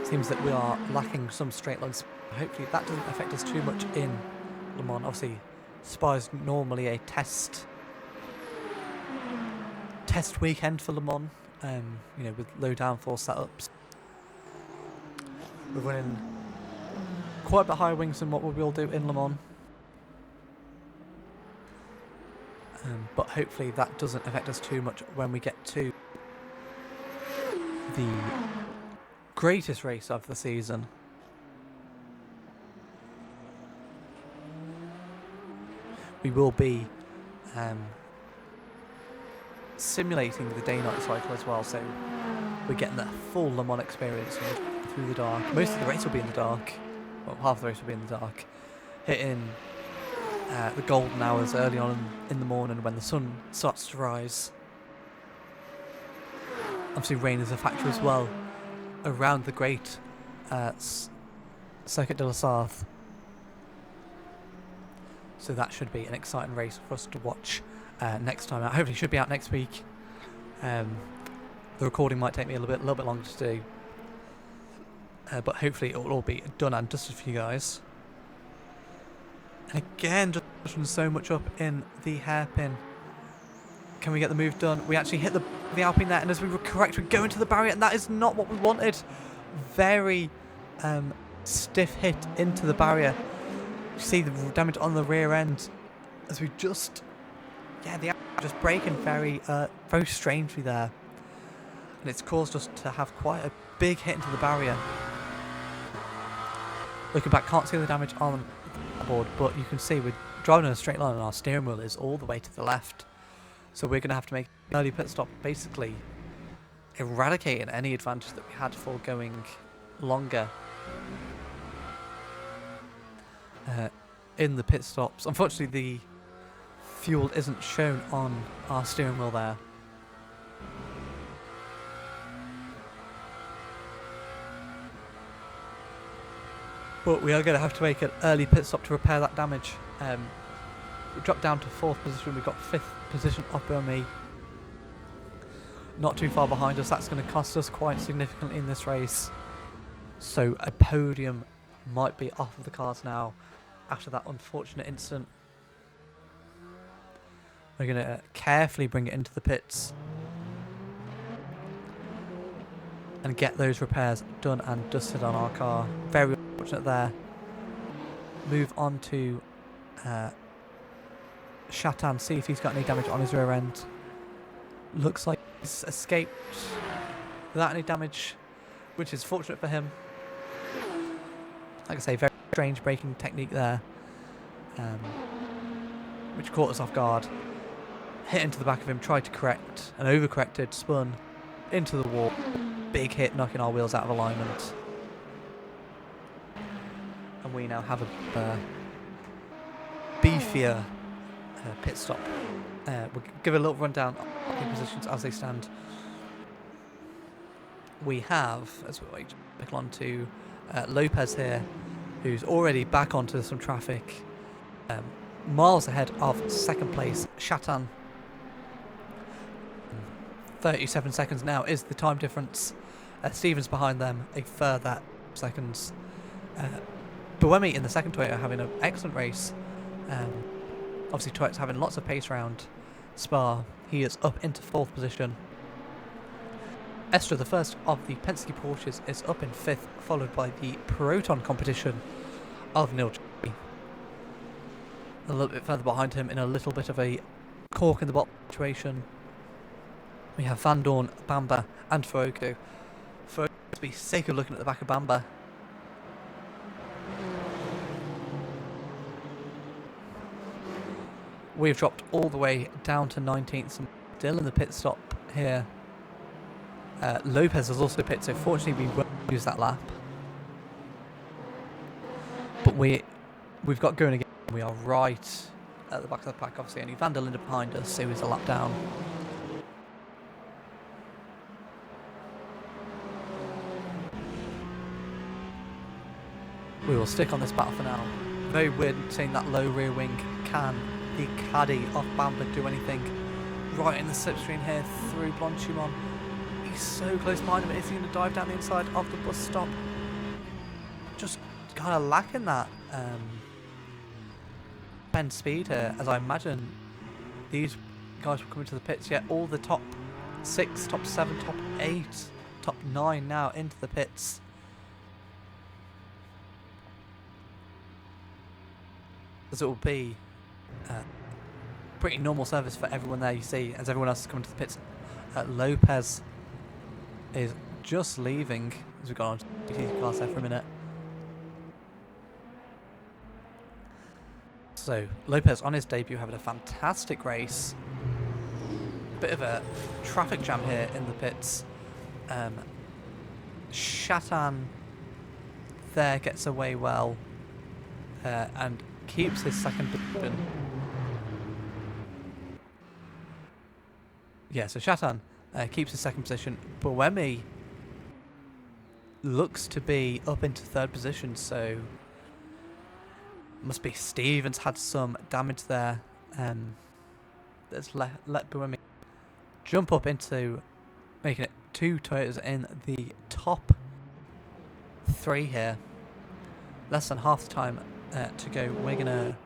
Seems that we are lacking some straight lines. Hopefully that doesn't affect us too much in Le Mans. Obviously, Spa is normally a test weekend for Le Mans. You know, with low downforce setups. We're running quite a bit higher wings than what we will do in Le Mans. But hopefully that doesn't affect us too much when we get to the greatest race of the season. We will be simulating the day-night cycle as well, so we're getting that full Le Mans experience through the dark. Most of the race will be in the dark. Well, half the race will be in the dark. Hitting the golden hours early on in the morning when the sun starts to rise. Obviously rain is a factor as well around the great Circuit de la Sarthe. So that should be an exciting race for us to watch next time out. Hopefully it should be out next week. The recording might take me a little bit longer to do. But hopefully it will all be done and dusted for you guys. And again, just pushing so much up in the hairpin. Can we get the move done? We actually hit the Alpine there, and as we were correct, we go into the barrier, and that is not what we wanted. Very stiff hit into the barrier. You see the damage on the rear end as we just yeah, the just braking very strangely there, and it's caused us to have quite a big hit into the barrier. Looking back, can't see the damage on the board, but you can see we're driving in a straight line and our steering wheel is all the way to the left. So we're going to have to make an early pit stop, basically eradicating any advantage that we had for going longer in the pit stops. Unfortunately, the fuel isn't shown on our steering wheel there. But we are going to have to make an early pit stop to repair that damage. We dropped down to 4th position, we got 5th position off LMU. Not too far behind us, that's going to cost us quite significantly in this race. So a podium might be off of the cards now after that unfortunate incident. We're going to carefully bring it into the pits and get those repairs done and dusted on our car. Very unfortunate there. Move on to Shatan, see if he's got any damage on his rear end. Looks like he's escaped without any damage, which is fortunate for him. Like I say, very strange braking technique there, which caught us off guard. Hit into the back of him, tried to correct, and overcorrected, spun into the wall. Big hit, knocking our wheels out of alignment. And we now have a beefier pit stop. We'll give a little rundown of the positions as they stand. We have, as we wait on to Lopez here, who's already back onto some traffic, miles ahead of second place Shatan. 37 seconds now is the time difference. Stevens behind them a further seconds. Buemi in the second Toyota having an excellent race. Obviously Toyota's having lots of pace around Spa. He is up into 4th position. Estra, the first of the Penske Porsches, is up in 5th, followed by the Proton competition of Neil J. A little bit further behind him in a little bit of a cork in the bottom situation. We have Van Dorn, Bamba and Fuoco. For to be sick of looking at the back of Bamba. We've dropped all the way down to 19th and still in the pit stop here. Lopez has also pit, so fortunately we won't use that lap. But we've got going again. We are right at the back of the pack, obviously only Van der Linde behind us, so he's a lap down. We will stick on this battle for now. Very weird seeing that low rear wing. Can the caddy of Bamba do anything? Right in the slipstream here through Blanchimon. He's so close behind him. Is he going to dive down the inside of the bus stop? Just kind of lacking that bend speed here, as I imagine these guys will come into the pits. Yet all the top 6, top 7, top 8, top 9 now into the pits. As it will be pretty normal service for everyone there, you see, as everyone else is coming to the pits. Lopez is just leaving, as we've got on GT cars there for a minute. So, Lopez on his debut having a fantastic race. Bit of a traffic jam here in the pits. Shatan there gets away well and keeps his second position. Yeah, so Shatan keeps his second position. Buemi looks to be up into 3rd position, so must be Stevens had some damage there. Let's let Buemi jump up into making it 2 Toyotas in the top 3 here. Less than half the time to go. We're going to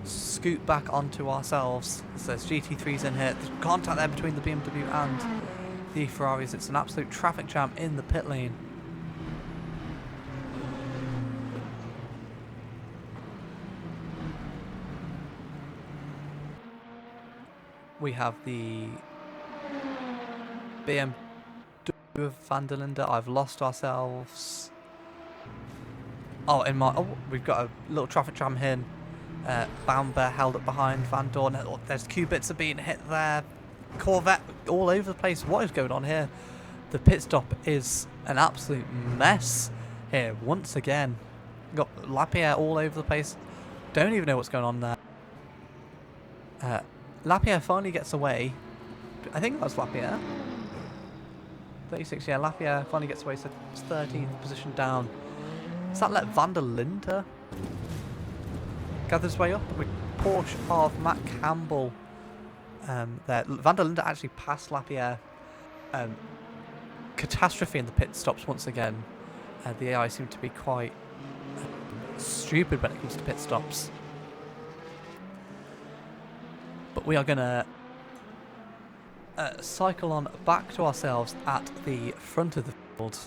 scoot back onto ourselves. So there's GT3s in here. There's contact there between the BMW and the Ferraris. It's an absolute traffic jam in the pit lane. we have the BMW of Van der Linde. I've lost ourselves. Oh, we've got a little traffic jam here. Bamber held up behind Van Dorn. Oh, there's Q-bits are being hit there. Corvette all over the place. What is going on here? The pit stop is an absolute mess here once again. Got Lapierre all over the place. Don't even know what's going on there. Lapierre finally gets away. I think that was Lapierre. 36, yeah, Lapierre finally gets away, so it's 13th position down. Does that let Van der Linde gather his way up? With Porsche of Matt Campbell there. Van der Linde actually passed Lapierre. Catastrophe in the pit stops once again. The AI seem to be quite stupid when it comes to pit stops. But we are going to cycle on back to ourselves at the front of the field.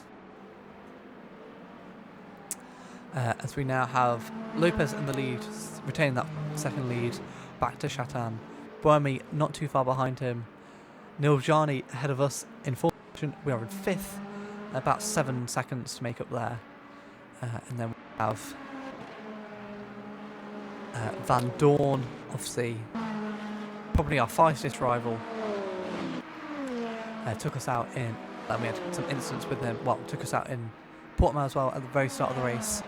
As we now have Lopez in the lead, retaining that second lead, back to Chatan. Buemi not too far behind him. Niljani ahead of us in fourth position. We are in fifth, about 7 seconds to make up there. And then we have Van Dorn, obviously, probably our fastest rival. Took us out in, we had some incidents with him, well, took us out in Portimao as well at the very start of the race.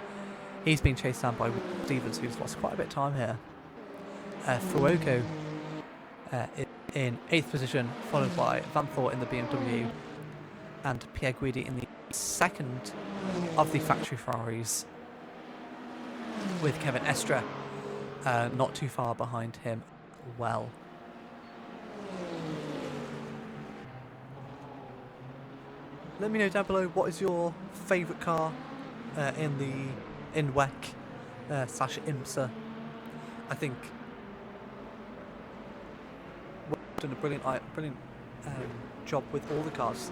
He's been chased down by Stevens, who's lost quite a bit of time here. Fuoco in 8th position, followed by Van Thor in the BMW, and Pierre Guidi in the second of the factory Ferraris, with Kevin Estre not too far behind him well. Let me know down below, what is your favourite car in WEC / IMSA. I think we've done a brilliant job with all the cars.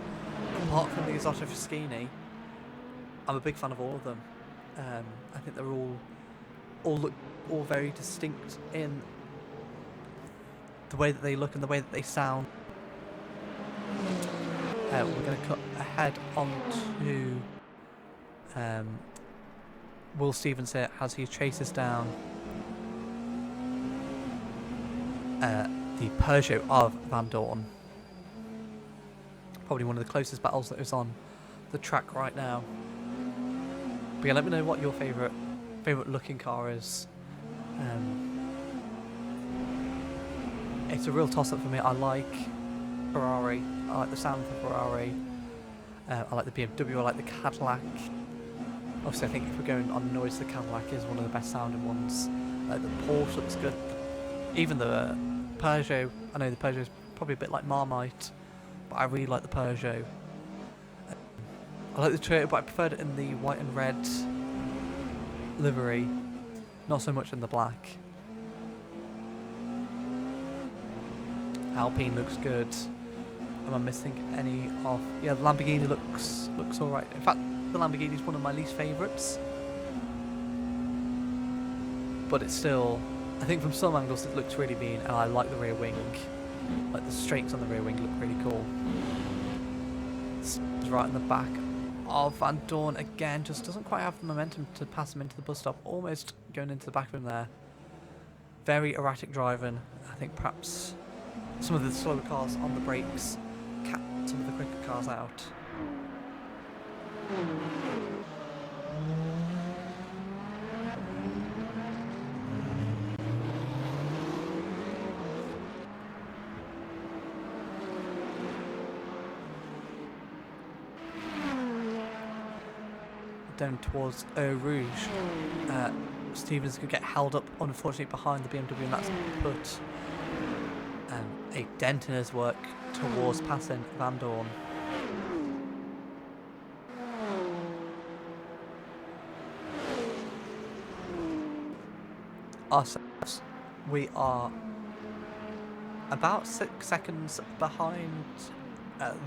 Apart from the Isotta Fraschini, I'm a big fan of all of them. I think they're all look very distinct in the way that they look and the way that they sound. We're going to cut ahead onto Will Stevens here as he chases down the Peugeot of Van Dorn. Probably one of the closest battles that is on the track right now. But yeah, let me know what your favourite looking car is. It's a real toss-up for me. I like Ferrari. I like the sound of the Ferrari. I like the BMW. I like the Cadillac. Obviously, I think if we're going on noise, the Cadillac is one of the best sounding ones. The Porsche looks good. Even the Peugeot. I know the Peugeot is probably a bit like Marmite, but I really like the Peugeot. I like the Toyota, but I preferred it in the white and red livery, not so much in the black. Alpine looks good. Am I missing any of? Yeah, the Lamborghini looks alright. In fact, the Lamborghini is one of my least favourites, but it's still, I think from some angles it looks really mean, and I like the rear wing. Like the straights on the rear wing look really cool. It's right in the back of Van Dorn again, just doesn't quite have the momentum to pass him into the bus stop. Almost going into the back of him there. Very erratic driving. I think perhaps some of the slower cars on the brakes cap some of the quicker cars out. Down towards Eau Rouge. Stevens could get held up, unfortunately, behind the BMW, and that's put a dent in his work towards passing Van Dorn. Ourselves, we are about 6 seconds behind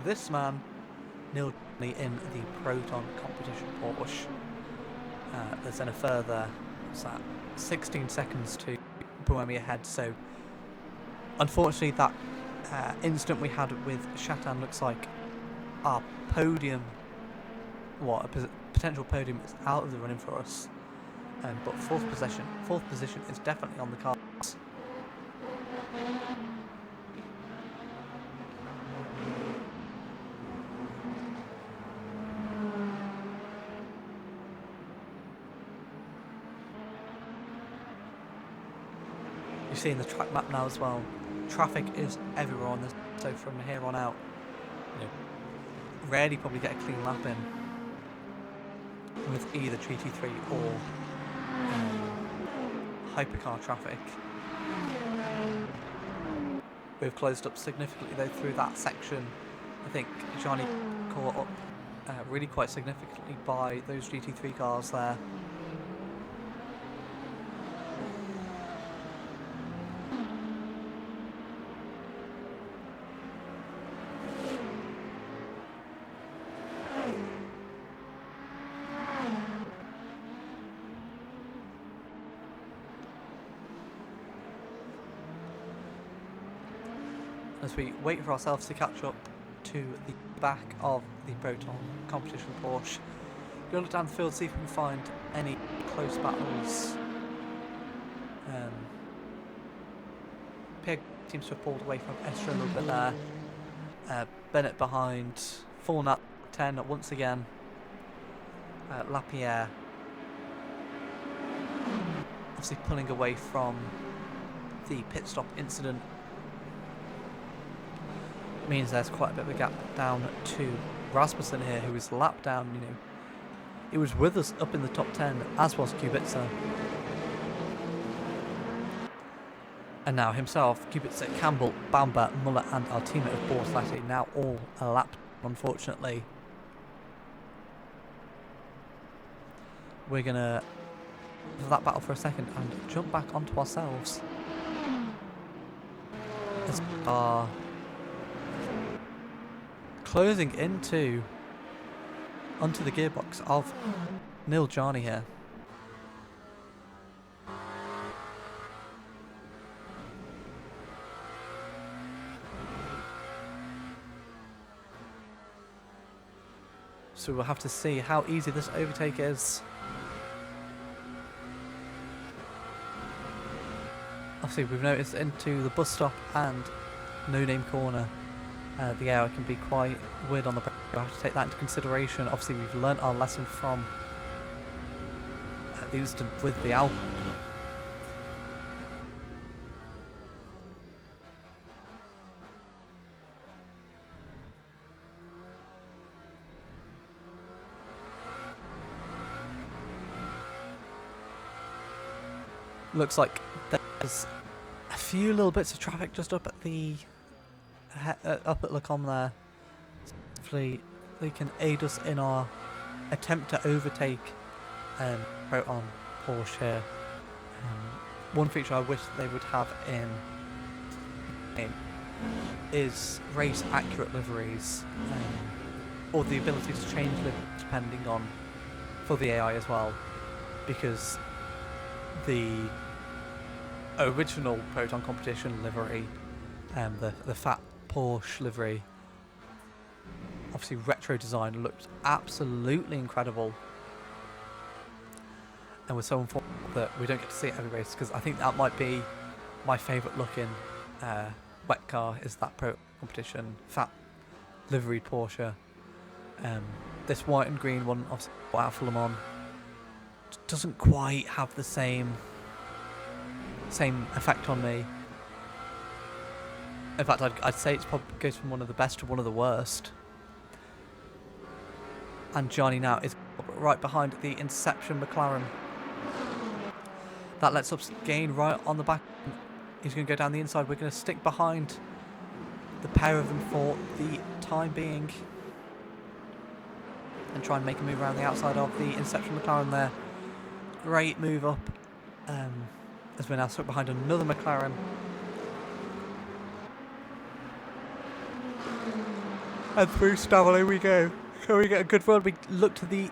this man, Neil, in the Proton competition Porsche. There's then a further, what's that, 16 seconds to Buemi ahead, so unfortunately that incident we had with Shatan looks like our podium, potential podium is out of the running for us. But fourth position is definitely on the cards. You see in the track map now as well, traffic is everywhere on this, so from here on out, rarely probably get a clean lap in with either GT3 or hypercar traffic. We've closed up significantly though through that section. I think Johnny caught up really quite significantly by those GT3 cars there. As we wait for ourselves to catch up to the back of the Proton competition Porsche, we'll look down the field, see if we can find any close battles. Pierre seems to have pulled away from Esther a little bit there. Bennett behind, falling at 10 once again. Lapierre obviously pulling away from the pit stop incident. Means there's quite a bit of a gap down to Rasmussen here, who is lapped down, he was with us up in the top 10, as was Kubica. And now himself, Kubica, Campbell, Bamber, Muller and our teammate of Borslatti now all a lap, unfortunately. We're going to have that battle for a second and jump back onto ourselves. As our closing onto the gearbox of Neil Jarni here. So we'll have to see how easy this overtake is. Obviously we've noticed into the bus stop and No Name Corner, the AI can be quite weird on the brake. We have to take that into consideration. Obviously we've learnt our lesson from the incident with the Alp. Looks like there's a few little bits of traffic just up at the up at Lacombe there. Hopefully they can aid us in our attempt to overtake Proton Porsche here. One feature I wish they would have in is race accurate liveries, or the ability to change liveries depending on for the AI as well, because the original Proton competition livery, the fat Porsche livery, obviously retro design, looked absolutely incredible, and we're so unfortunate that we don't get to see it every race, because I think that might be my favourite looking wet car, is that Pro competition fat liveried Porsche. This white and green one, obviously out for Le Mans, doesn't quite have the same effect on me. In fact, I'd say it probably goes from one of the best to one of the worst. And Johnny now is right behind the Inception McLaren. That lets us gain right on the back. He's going to go down the inside. We're going to stick behind the pair of them for the time being and try and make a move around the outside of the Inception McLaren there. Great move up, as we're now stuck behind another McLaren. And through Stavolo we go. Can we get a good run? We look to the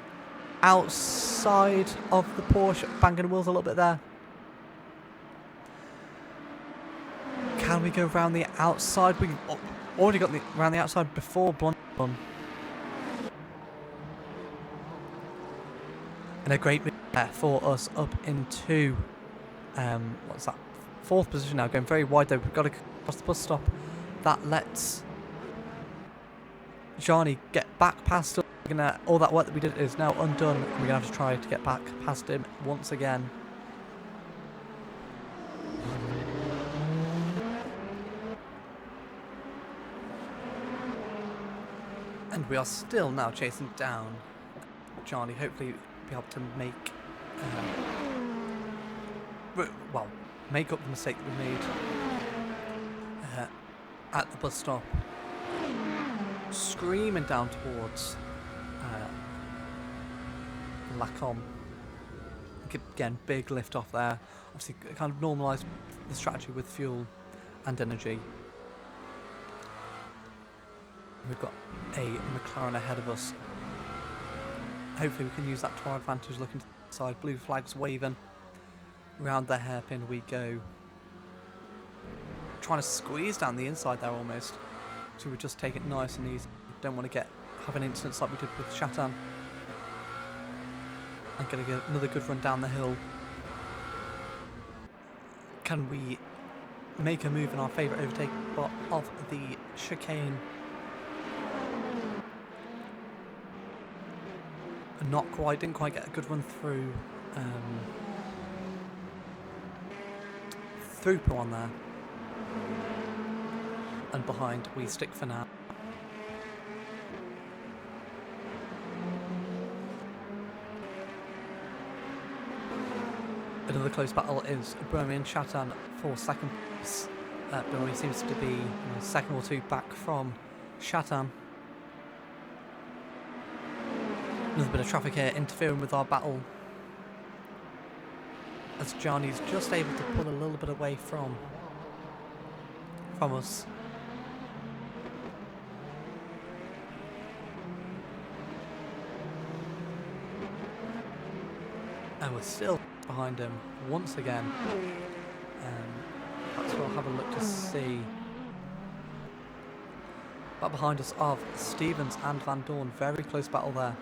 outside of the Porsche, banging the wheels a little bit there. Can and we go around the outside. We've already got around the outside before Blonde. And a great move there for us up into, what's that, 4th position now, going very wide though. We've got to cross the bus stop. That lets Johnny get back past us. All that work that we did is now undone. We're going to have to try to get back past him once again. And we are still now chasing down Johnny. Hopefully be able to make make up the mistake that we made at the bus stop, screaming down towards Lacombe. Again, big lift off there. Obviously kind of normalised the strategy with fuel and energy. We've got a McLaren ahead of us. Hopefully we can use that to our advantage. Looking to the side, blue flags waving. Round the hairpin we go. Trying to squeeze down the inside there almost. So we just take it nice and easy. Don't want to have an instance like we did with Chatan. I'm going to get another good run down the hill. Can we make a move in our favourite overtake spot of the chicane? Not quite, didn't quite get a good run through Portimao there. And behind we stick for now. Another close battle is Birmingham and Chatan for 2nd place. Birmingham seems to be a second or two back from Chatan. Another bit of traffic here interfering with our battle, as Johnny's just able to pull a little bit away from us. And we're still behind him once again. Perhaps we'll have a look to see. Back behind us are Stevens and Van Dorn. Very close battle there.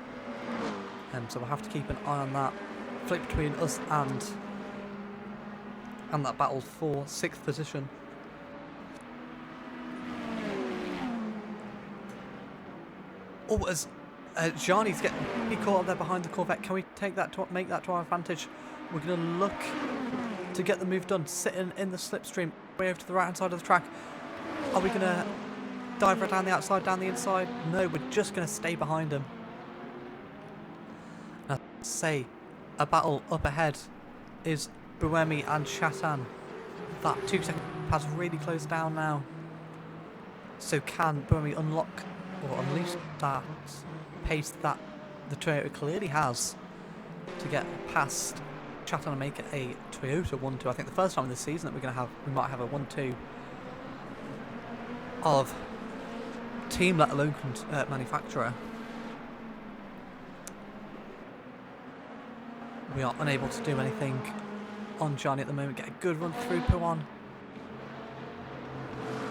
So we'll have to keep an eye on that. Flip between us and that battle for 6th position. Oh, as Gianni's getting caught up there behind the Corvette. Can we take that to make that to our advantage? We're going to look to get the move done. Sitting in the slipstream, way over to the right hand side of the track. Are we going to dive right down the outside, down the inside? No, we're just going to stay behind him. Now, say a battle up ahead is Buemi and Chatan. That 2-second has really closed down now. So can Buemi unlock or unleash that pace that the Toyota clearly has to get past Chatan and make it a Toyota 1-2? I think the first time this season that we might have a 1-2 of team, let alone manufacturer. We are unable to do anything on Johnny at the moment. Get a good run through Puan,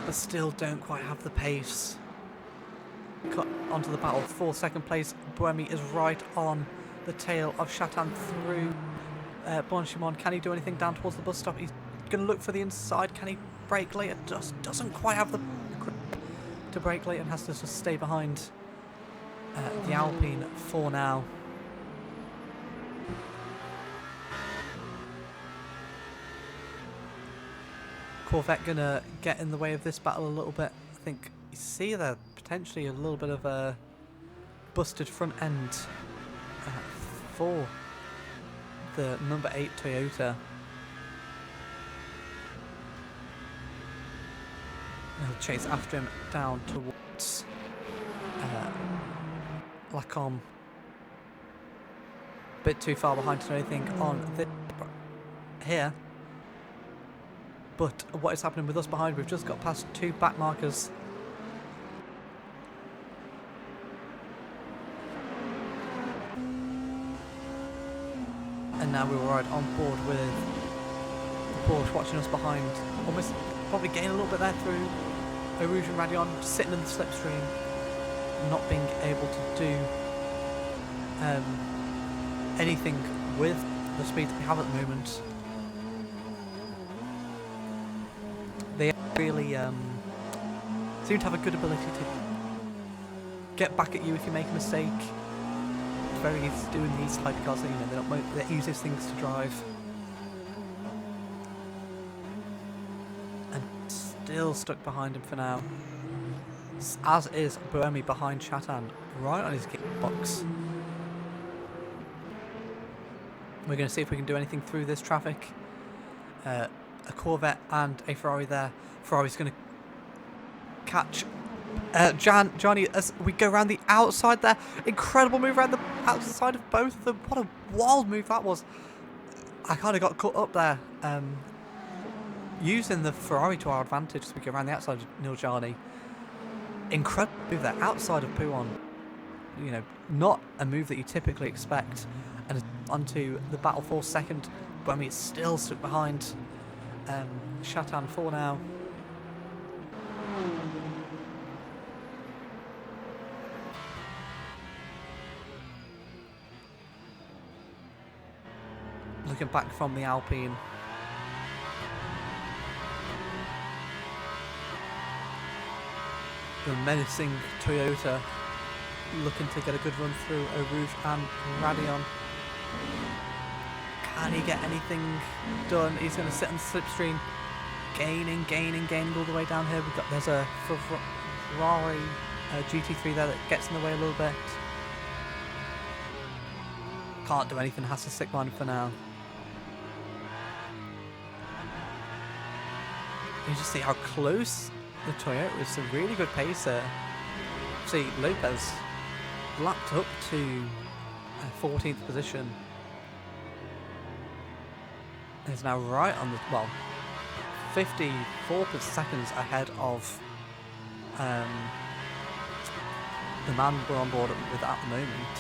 but still don't quite have the pace. Cut onto the battle for 2nd place. Buemi is right on the tail of Chatan through Blanchimon. Can he do anything down towards the bus stop? He's going to look for the inside. Can he brake later? Just doesn't quite have the grip to brake later and has to just stay behind the Alpine for now. Corvette gonna get in the way of this battle a little bit. I think you see there potentially a little bit of a busted front end for the number 8 Toyota. He'll chase after him down towards Lacombe. Bit too far behind to do anything on this here. But what is happening with us behind? We've just got past 2 back markers. And now we're right on board with the Porsche watching us behind. Almost probably gain a little bit there through Rouge and Radion, sitting in the slipstream, not being able to do anything with the speed that we have at the moment. They really seem to have a good ability to get back at you if you make a mistake. It's very easy to do in these hypercars, you know, they're not the easiest things to drive. And still stuck behind him for now. As is Buemi behind Chatan, right on his kickbox. We're going to see if we can do anything through this traffic. A Corvette and a Ferrari there. Ferrari's going to catch Johnny as we go around the outside there. Incredible move around the outside of both of them. What a wild move that was. I kind of got caught up there. Using the Ferrari to our advantage as we go around the outside of Niljani. Incredible move there outside of Pouon. You know, not a move that you typically expect. And onto the battle for second. But I mean, it's still stuck behind Chatan for now. Looking back from the Alpine. The menacing Toyota looking to get a good run through Eau Rouge and Radion. Can he get anything done? He's going to sit on the slipstream, gaining all the way down here. There's a Ferrari GT3 there that gets in the way a little bit. Can't do anything, has to stick behind him for now. You just see how close the Toyota is. A really good pace there. See, Lopez lapped up to 14th position. Is now right on the, well, 54 seconds ahead of the man we're on board with at the moment.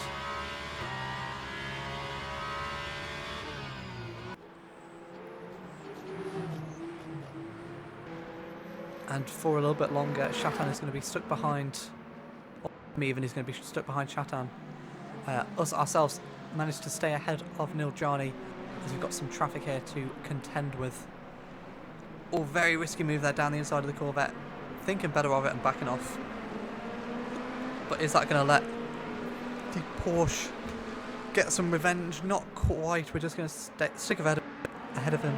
And for a little bit longer, Chatan is going to be stuck behind, or even he's going to be stuck behind Chatan. Us ourselves managed to stay ahead of Niljani as we've got some traffic here to contend with. Oh, very risky move there down the inside of the Corvette. Thinking better of it and backing off. But is that going to let the Porsche get some revenge? Not quite. We're just going to stick ahead of him.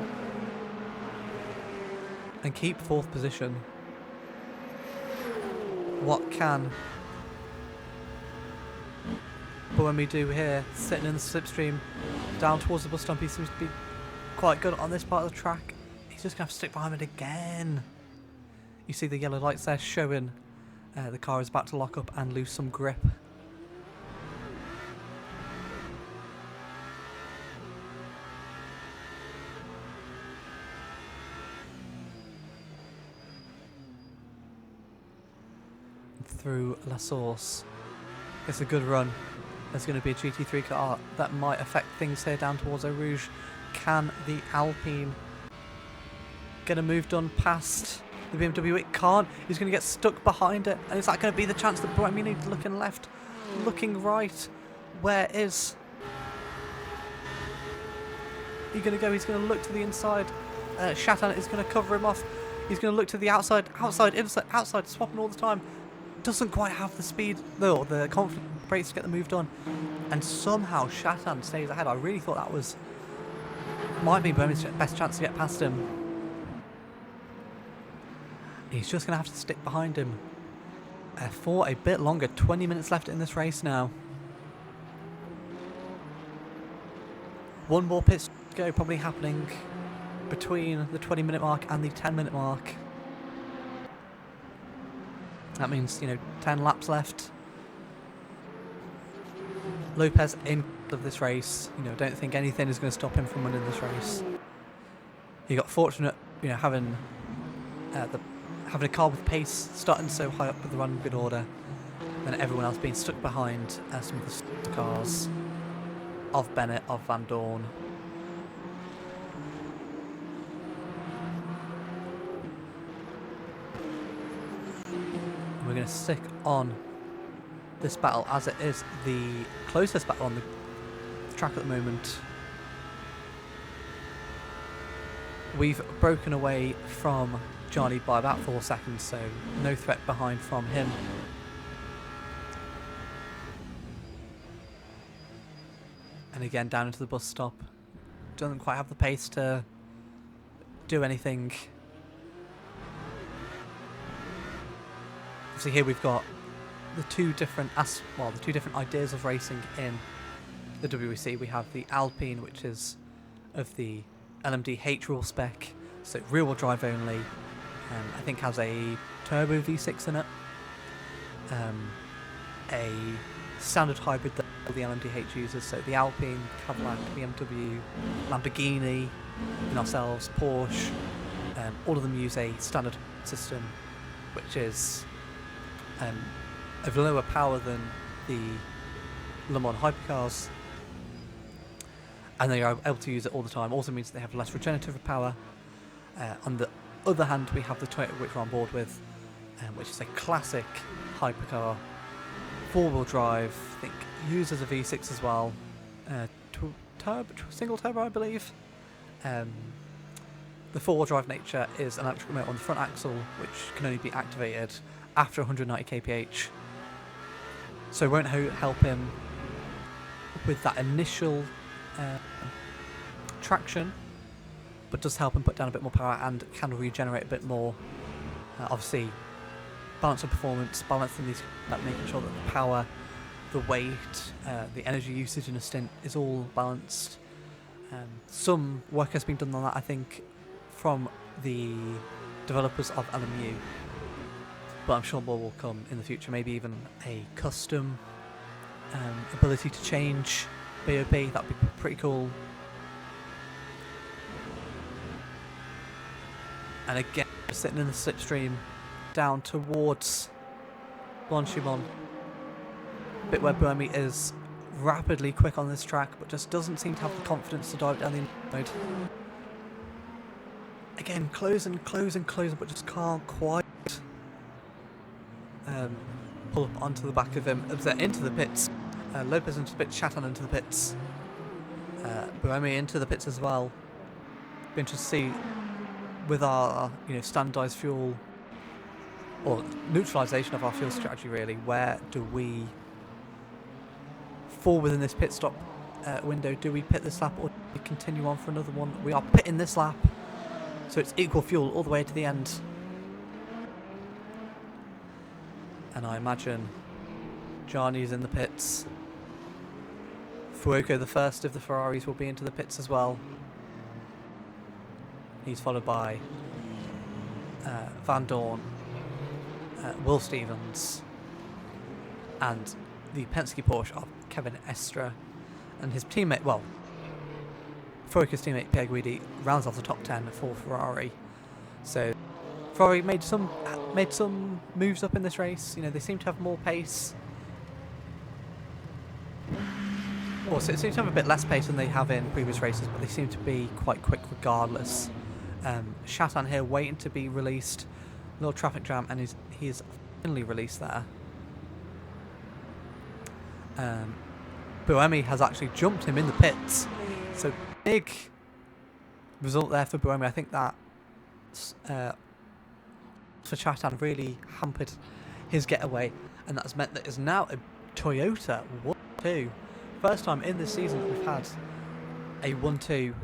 And keep 4th position. What can Buemi do here? Sitting in the slipstream down towards the bus stop. He seems to be quite good on this part of the track. He's just going to have to stick behind it again. You see the yellow lights there showing the car is about to lock up and lose some grip. Through La Source. It's a good run. There's going to be a GT3 car that might affect things here down towards Eau Rouge. Can the Alpine get a move done past the BMW? It can't. He's going to get stuck behind it. And is that going to be the chance that Buemi looking left, looking right? Where is he going to go? He's going to look to the inside. Chatan is going to cover him off. He's going to look to the outside, inside, swapping all the time. Doesn't quite have the speed, though, the confidence brakes to get the move done. And somehow Chatan stays ahead. I really thought that might be Buemi's best chance to get past him. He's just going to have to stick behind him for a bit longer. 20 minutes left in this race now. One more pit to go, probably happening between the 20-minute mark and the 10-minute mark. That means, 10 laps left. Lopez in of this race. Don't think anything is going to stop him from winning this race. He got fortunate, having a car with pace starting so high up with the run in good order, and everyone else being stuck behind some of the cars of Bennett, of Van Dorn. going to stick on this battle as it is the closest battle on the track at the moment. We've broken away from Johnny by about 4 seconds, so no threat behind from him. And again, down into the bus stop. Doesn't quite have the pace to do anything. So here we've got the two different ideas of racing in the WEC. We have the Alpine, which is of the LMD H rule spec, so rear-wheel drive only. I think has a turbo V6 in it. A standard hybrid that all the LMDH uses, so the Alpine, Cadillac, BMW, Lamborghini, and ourselves, Porsche, all of them use a standard system, which is of lower power than the Le Mans hypercars, and they are able to use it all the time. Also means they have less regenerative power. On the other hand, we have the Toyota, which we're on board with, which is a classic hypercar, four-wheel drive. I think uses a V6 as well, single turbo, I believe. The four-wheel drive nature is an electric motor on the front axle, which can only be activated after 190 kph. So it won't help him with that initial traction, but does help him put down a bit more power and can regenerate a bit more. Obviously, balance of performance, balancing these, making sure that the power, the weight, the energy usage in a stint is all balanced. Some work has been done on that, I think, from the developers of LMU, but I'm sure more will come in the future. Maybe even a custom ability to change BOP. That'd be pretty cool. And again, we're sitting in the slipstream down towards Blanchimont, bit where Buemi is rapidly quick on this track, but just doesn't seem to have the confidence to dive down the inside. Again, closing, but just can't quite pull up onto the back of him. They're into the pits. Lopez into the pits, Chatan into the pits. Buemi into the pits as well. Be interested to see with our standardised fuel, or neutralisation of our fuel strategy really, where do we fall within this pit stop window? Do we pit this lap or do we continue on for another one? We are pitting this lap, so it's equal fuel all the way to the end. And I imagine Gianni's in the pits. Fuoco, the first of the Ferraris, will be into the pits as well. He's followed by Van Dorn, Will Stevens, and the Penske Porsche of Kevin Estre, and his teammate, Fuoco's teammate Pierre Guidi rounds off the top 10 for Ferrari. So Ferrari made some moves up in this race. They seem to have more pace. Also, it seems to have a bit less pace than they have in previous races, but they seem to be quite quick regardless. Chatan here waiting to be released. Little traffic jam, and he's finally released there. Buemi has actually jumped him in the pits, so big result there for Buemi. I think that for Chatan really hampered his getaway, and that's meant that it's now a Toyota 1-2. First time in this season that we've had a 1-2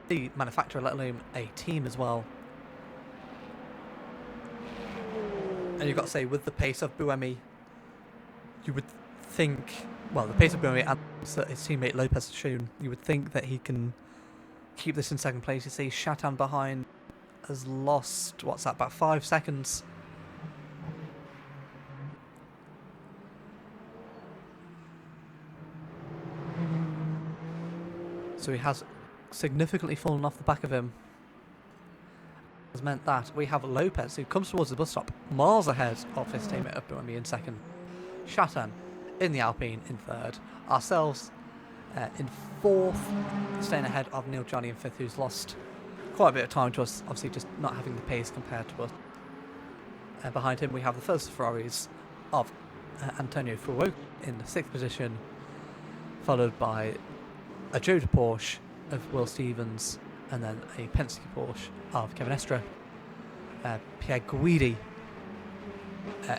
the manufacturer, let alone a team as well. And you've got to say, with the pace of Buemi, you would think, the pace of Buemi and his teammate Lopez has shown, you would think that he can keep this in second place. You see Chatan behind has lost, about 5 seconds. So he has significantly fallen off the back of him. Has meant that we have Lopez, who comes towards the bus stop, miles ahead of his teammate of Buemi in second. Chatan in the Alpine in third. Ourselves in fourth, staying ahead of Neil Johnny in fifth, who's lost quite a bit of time to us, obviously just not having the pace compared to us. Behind him we have the first Ferraris of Antonio Fuoco in the 6th position, followed by a Joda Porsche of Will Stevens, and then a Penske Porsche of Kevin Estre. Pierre Guidi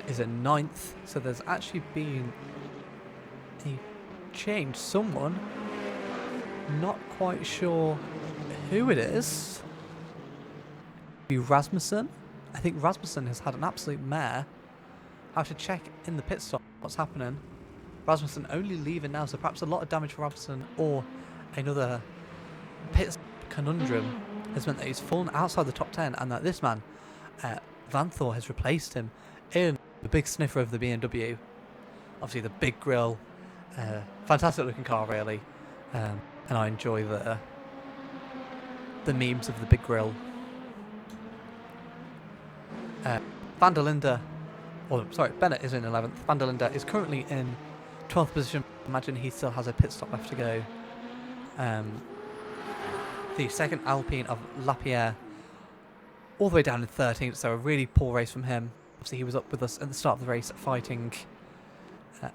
is in 9th, so there's actually been a change. Someone, not quite sure who it is. Be Rasmussen. I think Rasmussen has had an absolute mare. I have to check in the pit stop what's happening. Rasmussen only leaving now, so perhaps a lot of damage for Rasmussen, or another pit conundrum has meant that he's fallen outside the top 10, and that this man, Van Thor, has replaced him in the big sniffer of the BMW. Obviously the big grille, fantastic looking car really, and I enjoy the memes of the big grille. Van der Linde, Bennett is in 11th. Van der Linde is currently in 12th position. Imagine he still has a pit stop left to go. The second Alpine of Lapierre, all the way down in 13th, so a really poor race from him. Obviously he was up with us at the start of the race fighting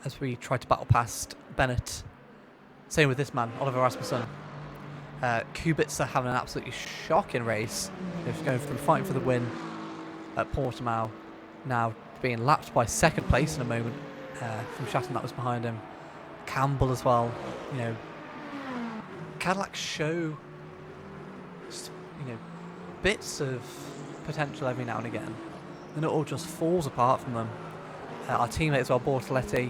as we tried to battle past Bennett. Same with this man, Oliver Rasmussen. Kubica having an absolutely shocking race. He's going from fighting for the win at Portimao, now being lapped by 2nd place in a moment from Shatton that was behind him. Campbell as well. You know, Cadillac show bits of potential every now and again, and it all just falls apart from them. Our teammate as well, Bortoletti,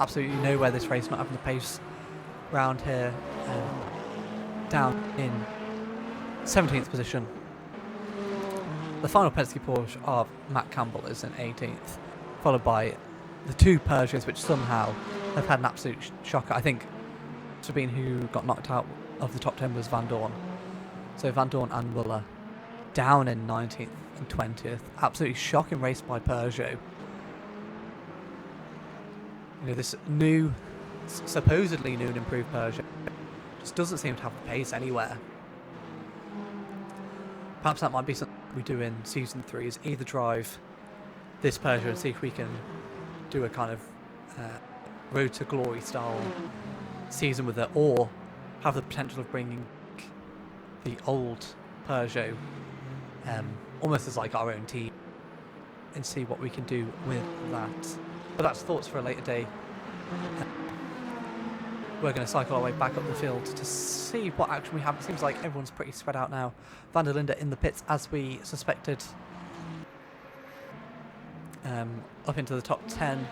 absolutely nowhere this race, not having the pace round here, down in 17th position. The final Penske Porsche of Matt Campbell is in 18th, followed by the 2 Peugeots, which somehow have had an absolute shocker. I think Sabine, who got knocked out of the top 10, was Van Dorn. So Van Dorn and Muller down in 19th and 20th. Absolutely shocking race by Peugeot. You know, this new, supposedly new and improved Peugeot just doesn't seem to have the pace anywhere. Perhaps that might be something we do in Season 3, is either drive this Peugeot and see if we can do a kind of Road to Glory style season with it, or have the potential of bringing the old Peugeot almost as like our own team and see what we can do with that. But that's thoughts for a later day. We're going to cycle our way back up the field to see what action we have. It seems like everyone's pretty spread out now. Van der Linde in the pits as we suspected, up into the top 10.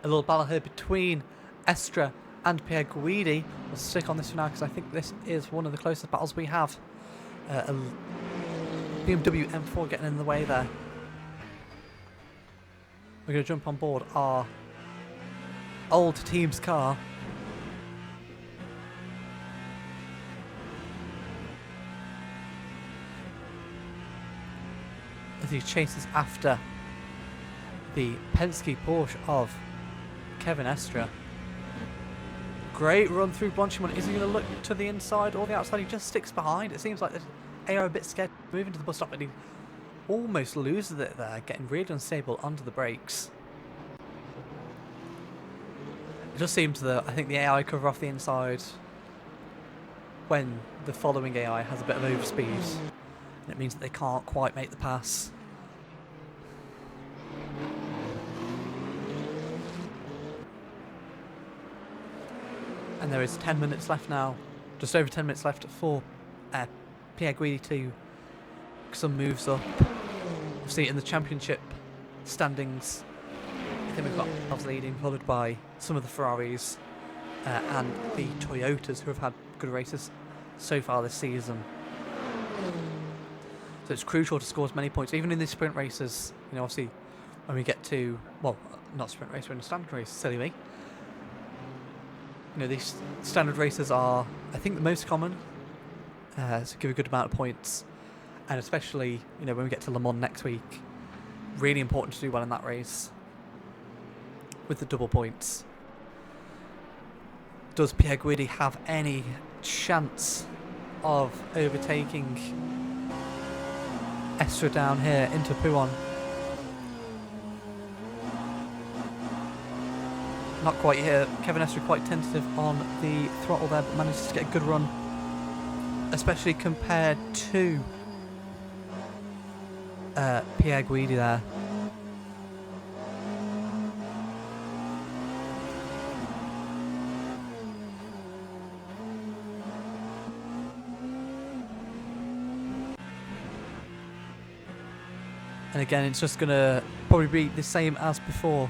A little battle here between Estre and Pierre Guidi. We'll stick on this for now because I think this is one of the closest battles we have. A BMW M4 getting in the way there. We're going to jump on board our old team's car. As he chases after the Penske Porsche of Kevin Estre. Great run through Blanchimont. Is he going to look to the inside or the outside? He just sticks behind. It seems like they are a bit scared moving to the bus stop, and he almost loses it there, getting really unstable under the brakes. It just seems that I think the AI cover off the inside when the following AI has a bit of overspeed, and it means that they can't quite make the pass. And there is 10 minutes left now, just over 10 minutes left for Pierre Guidi to some moves up. Obviously in the championship standings, I think we've got ourselves leading, followed by some of the Ferraris and the Toyotas, who have had good races so far this season. So it's crucial to score as many points, even in these sprint races. You know, obviously when we get to, well, not sprint race, we're in a standard race, silly me. You know, these standard races are, I think, the most common, so give a good amount of points, and especially, you know, when we get to Le Mans next week, really important to do well in that race with the double points. Does Pierre Guidi have any chance of overtaking Estra down here into Puon. Not quite here. Kevin Estra quite tentative on the throttle there, but manages to get a good run, especially compared to Pierre Guidi there. And again, it's just going to probably be the same as before.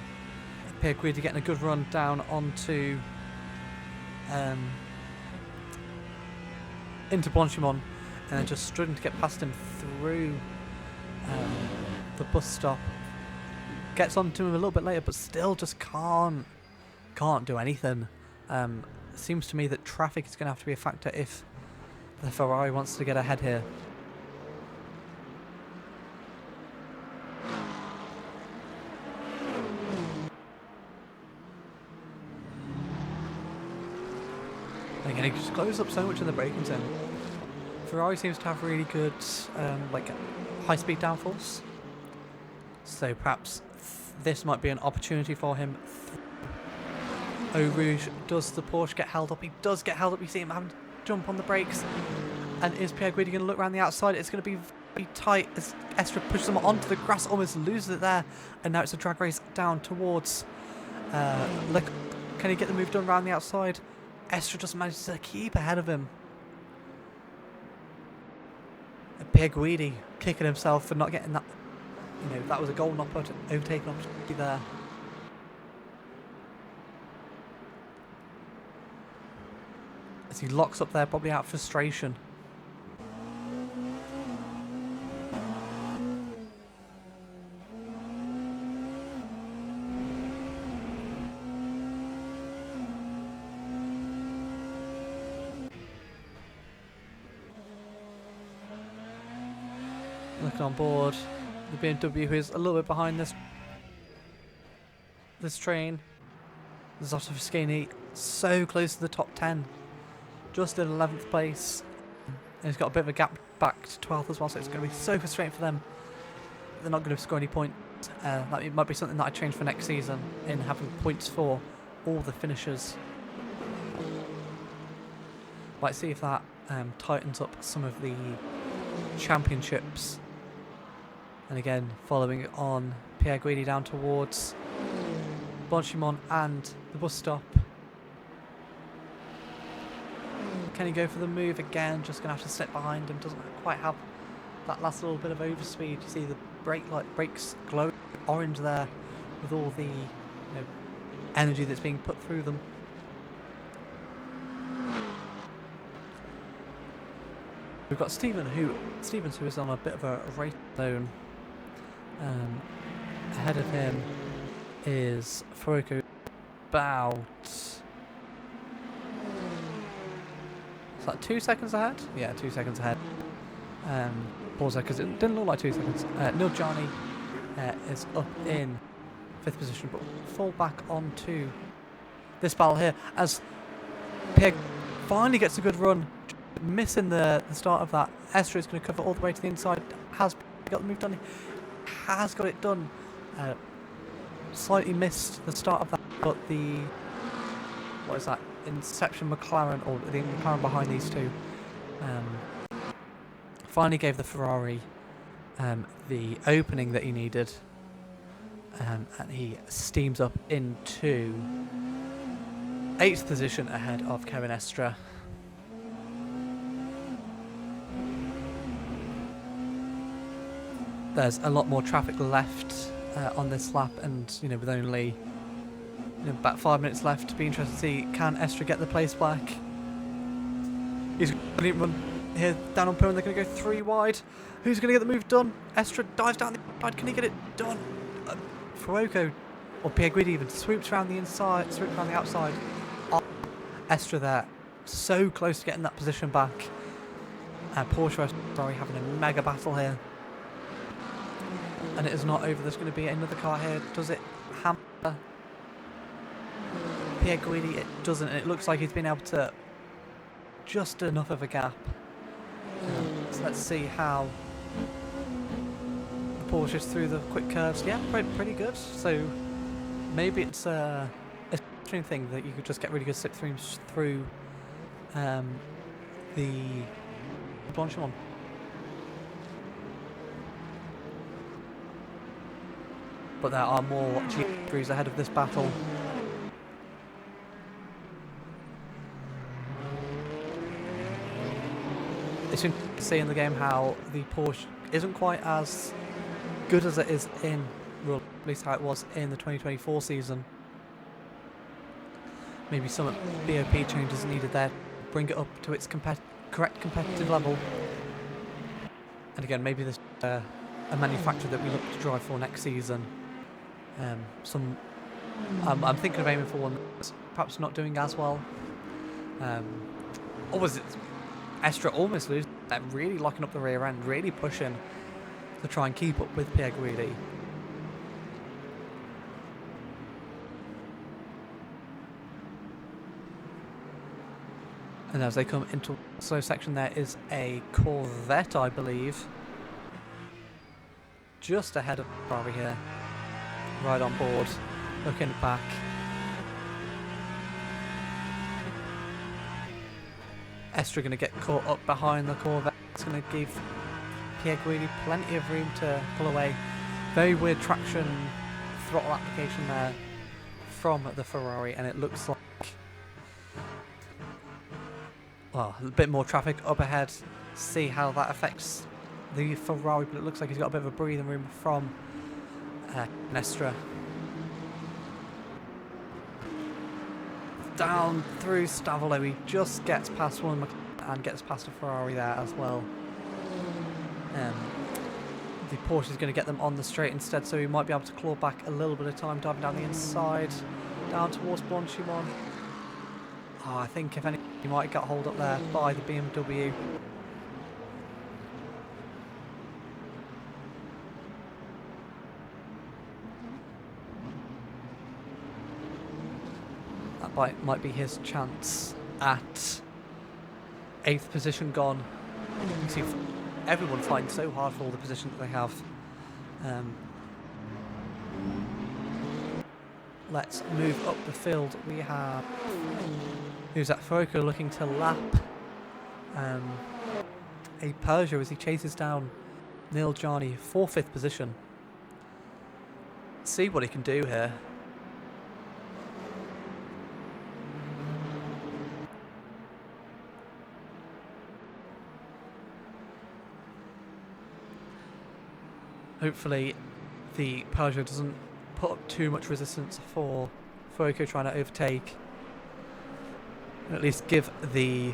Pierre Guidi getting a good run down onto into Portimao, and then just struggling to get past him through the bus stop. Gets onto him a little bit later, but still just can't do anything. Seems to me that traffic is going to have to be a factor if the Ferrari wants to get ahead here. Again, it just closes up so much in the braking zone. Ferrari seems to have really good like high-speed downforce, so perhaps this might be an opportunity for him. Eau Rouge, does the Porsche get held up? He does get held up. You see him having to jump on the brakes. And is Pierre Guidi going to look around the outside? It's going to be very tight as Estra pushes him onto the grass, almost loses it there. And now it's a drag race down towards can he get the move done around the outside? Estra just manages to keep ahead of him. And Pierre Guidi kicking himself for not getting that. You know, that was a golden overtaking opportunity there. As he locks up there, probably out of frustration. Looking on board, the BMW, who is a little bit behind this train. Zotofiskini, so close to the top 10. Just in 11th place. And he's got a bit of a gap back to 12th as well, so it's going to be so frustrating for them. They're not going to score any points. That might be something that I change for next season, in having points for all the finishers. Might see if that tightens up some of the championships. And again, following on Pierre Guidi down towards Portimao and the bus stop. Can he go for the move again? Just going to have to slip behind him. Doesn't quite have that last little bit of overspeed. You see the brakes glow orange there with all the energy that's being put through them. We've got Stevens, who is on a bit of a race zone. Ahead of him is Furuko, about... Is that 2 seconds ahead? Yeah, 2 seconds ahead. Pause there because it didn't look like 2 seconds. Niljani is up in 5th position, but fall back onto this battle here as Pierre finally gets a good run, missing the start of that. Estra is going to cover all the way to the inside. Has got the move done. Has got it done. Slightly missed the start of that, but the what is that? Inception McLaren, or the McLaren behind these two, finally gave the Ferrari the opening that he needed, and he steams up into 8th position ahead of Kevin Estra. There's a lot more traffic left on this lap, and with only about 5 minutes left, to be interested to see, can Estra get the place back? He's going to run here down on Puon. They're going to go 3 wide. Who's going to get the move done? Estra dives down the side. Can he get it done? Furuko, or Pierre Guidi even, swoops around the inside, swoops around the outside. Estra there, so close to getting that position back. Porsche Ferrari having a mega battle here. And it is not over. There's going to be another car here. Does it hamper Pierre Guidi? It doesn't, and it looks like he's been able to just enough of a gap. So let's see how Porsches through the quick curves. Yeah, pretty good. So maybe it's a thing that you could just get really good slipstreams through the Blanchimont. But there are more G3s ahead of this battle. It's interesting to see in the game how the Porsche isn't quite as good as it is in, well, at least how it was in the 2024 season. Maybe some BOP changes needed there to bring it up to its correct competitive level. And again, maybe there's a manufacturer that we look to drive for next season. I'm thinking of aiming for one that's perhaps not doing as well. Or was it Estra almost losing? They're really locking up the rear end, really pushing to try and keep up with Pierre Guidi. And as they come into the slow section, there is a Corvette, I believe, just ahead of Ferrari here. Right on board, looking back. Estra going to get caught up behind the Corvette. It's going to give Pierre Guidi plenty of room to pull away. Very weird traction throttle application there from the Ferrari, and it looks like, well, a bit more traffic up ahead. See how that affects the Ferrari, but it looks like he's got a bit of a breathing room from Estra. Down through Stavolo, he just gets past one and gets past a Ferrari there as well. The Porsche is going to get them on the straight instead, so he might be able to claw back a little bit of time diving down the inside, down towards Blanchimont. Oh, I think if anything, he might get hold up there by the BMW. That might be his chance at 8th position gone. You see everyone fighting so hard for all the positions that they have. Let's move up the field. We have, who's that? Fuoco looking to lap a Peugeot as he chases down Neil Jarni for 5th position. See what he can do here. Hopefully the Peugeot doesn't put up too much resistance for Fuoco trying to overtake. And at least give the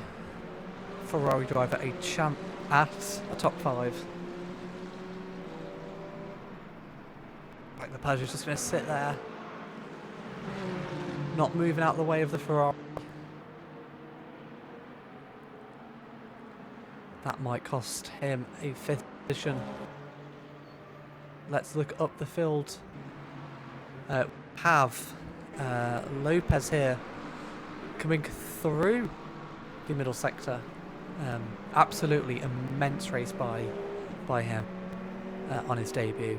Ferrari driver a chance at a top 5. Like the Peugeot's just going to sit there, not moving out of the way of the Ferrari. That might cost him a 5th position. Let's look up the field. Have Lopez here coming through the middle sector. Absolutely immense race by him on his debut.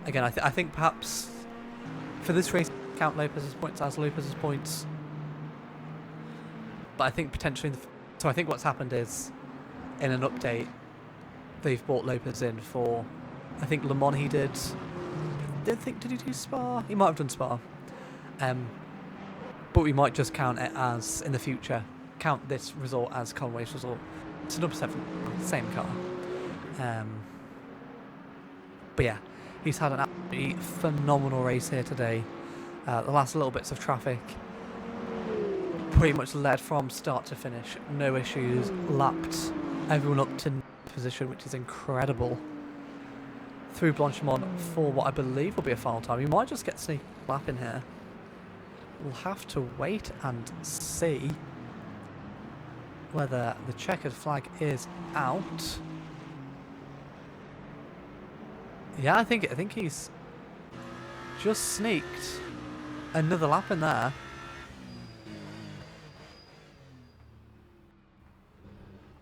Again, I think perhaps for this race, count Lopez's points as Lopez's points. But I think potentially, so I think what's happened is, in an update, they've brought Lopez in for, I think Le Mans he did. Did he do Spa? He might have done Spa. But we might just count it as, in the future, count this result as Conway's result. It's a number 7, same car. But yeah, he's had an absolutely phenomenal race here today. The last little bits of traffic pretty much led from start to finish. No issues, lapped everyone up to position, which is incredible. Through Blanchimont for what I believe will be a final time. He might just get sneak lap in here. We'll have to wait and see whether the checkered flag is out. Yeah, I think he's just sneaked another lap in there.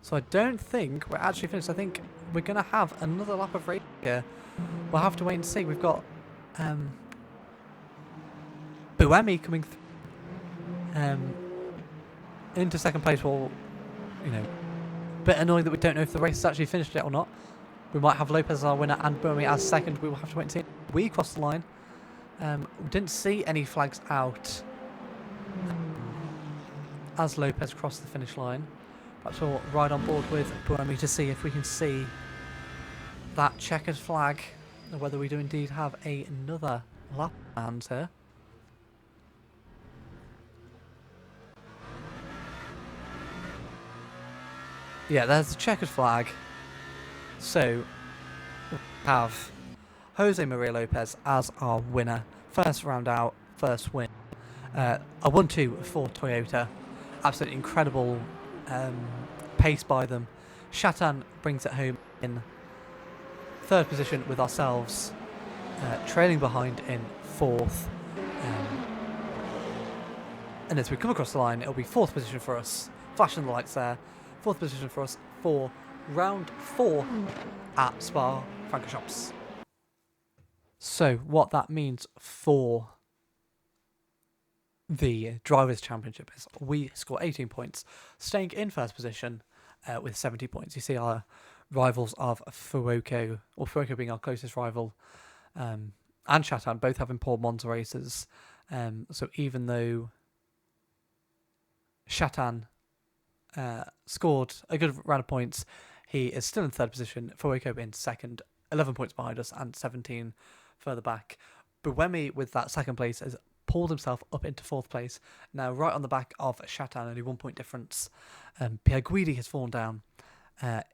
So I don't think we're actually finished. I think we're going to have another lap of race here. We'll have to wait and see. We've got Buemi coming into second place. Well, you know, a bit annoying that we don't know if the race has actually finished yet or not. We might have Lopez as our winner and Buemi as second. We will have to wait and see. We crossed the line. We didn't see any flags out as Lopez crossed the finish line. Perhaps we'll ride on board with Buemi to see if we can see that checkered flag, or whether we do indeed have another lap hand here. Yeah, there's the checkered flag. So we have Jose Maria Lopez as our winner. First round out, first win. A 1-2 for Toyota. Absolutely incredible pace by them. Shatan brings it home in third position with ourselves trailing behind in fourth. And as we come across the line, it'll be fourth position for us. Flashing the lights there. Fourth position for us for round 4 at Spa-Francorchamps. So what that means for the Drivers' Championship is we score 18 points, staying in first position with 70 points. You see our rivals of Fuoco, or Fuoco being our closest rival, and Shatan both having poor Monza races. So even though Shatan scored a good round of points, he is still in third position. Fuoco in second, 11 points behind us and 17 further back. Buemi with that second place has pulled himself up into fourth place. Now right on the back of Shatan, only 1 point difference. Pierre Guidi has fallen down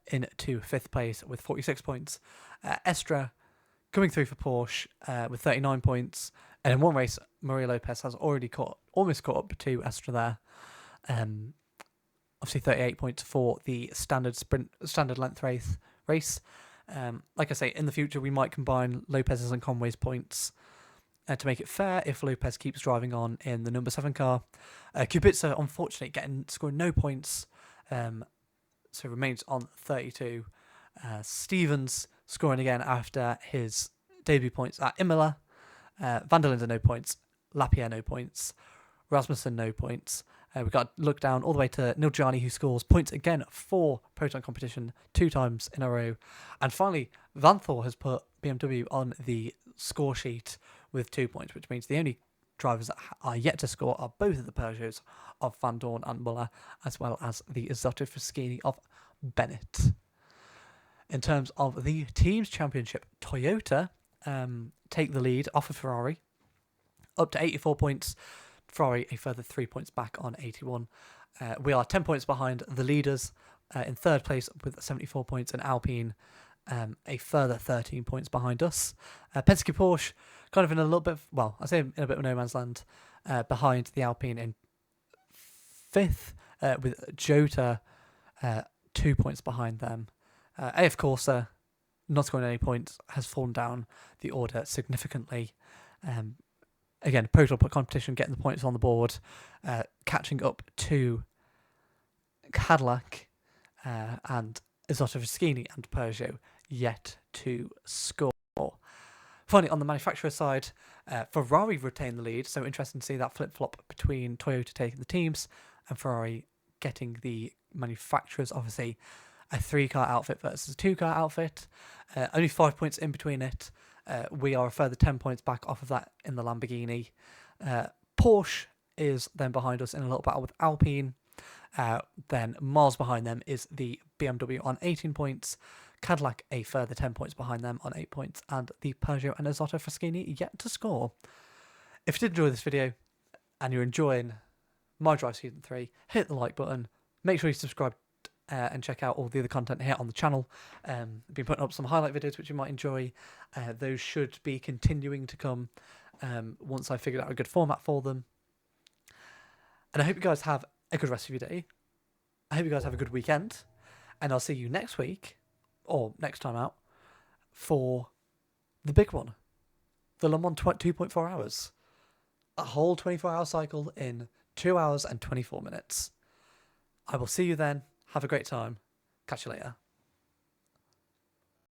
into fifth place with 46 points. Estra coming through for Porsche with 39 points. And in one race, Maria Lopez has already almost caught up to Estra there. Obviously 38 points for the standard length race. Like I say, in the future we might combine Lopez's and Conway's points to make it fair if Lopez keeps driving on in the number 7 car. Kubica, unfortunately, scoring no points, so remains on 32. Stevens scoring again after his debut points at Imola. Van der Linde no points. Lapierre no points. Rasmussen no points. We've got to look down all the way to Nilgiani, who scores points again for Proton competition 2 times in a row. And finally, Vanthor has put BMW on the score sheet with 2 points, which means the only drivers that are yet to score are both of the Peugeots of Van Dorn and Muller, as well as the Isotta Fraschini of Bennett. In terms of the Teams Championship, Toyota take the lead off of Ferrari, up to 84 points. Ferrari a further 3 points back on 81. We are 10 points behind the leaders in third place with 74 points, and Alpine a further 13 points behind us. Penske Porsche kind of in a little bit of, well, I say in a bit of no man's land, behind the Alpine in fifth, with Jota 2 points behind them. AF Corsa, not scoring any points, has fallen down the order significantly. Again, Proton competition getting the points on the board, catching up to Cadillac and Isotta Fraschini and Peugeot yet to score. Finally, on the manufacturer side, Ferrari retained the lead, so interesting to see that flip-flop between Toyota taking the teams and Ferrari getting the manufacturers. Obviously, a 3-car outfit versus a 2-car outfit. Only 5 points in between it. We are a further 10 points back off of that in the Lamborghini. Porsche is then behind us in a little battle with Alpine. Then miles behind them is the BMW on 18 points. Cadillac a further 10 points behind them on 8 points. And the Peugeot and Isotta Fraschini yet to score. If you did enjoy this video and you're enjoying My Drive Season 3, hit the like button. Make sure you subscribe and check out all the other content here on the channel. I've been putting up some highlight videos which you might enjoy. Those should be continuing to come once I've figured out a good format for them. And I hope you guys have a good rest of your day. I hope you guys have a good weekend. And I'll see you next week, or next time out, for the big one. The Le Mans 2.4 hours. A whole 24-hour cycle in 2 hours and 24 minutes. I will see you then. Have a great time. Catch you later.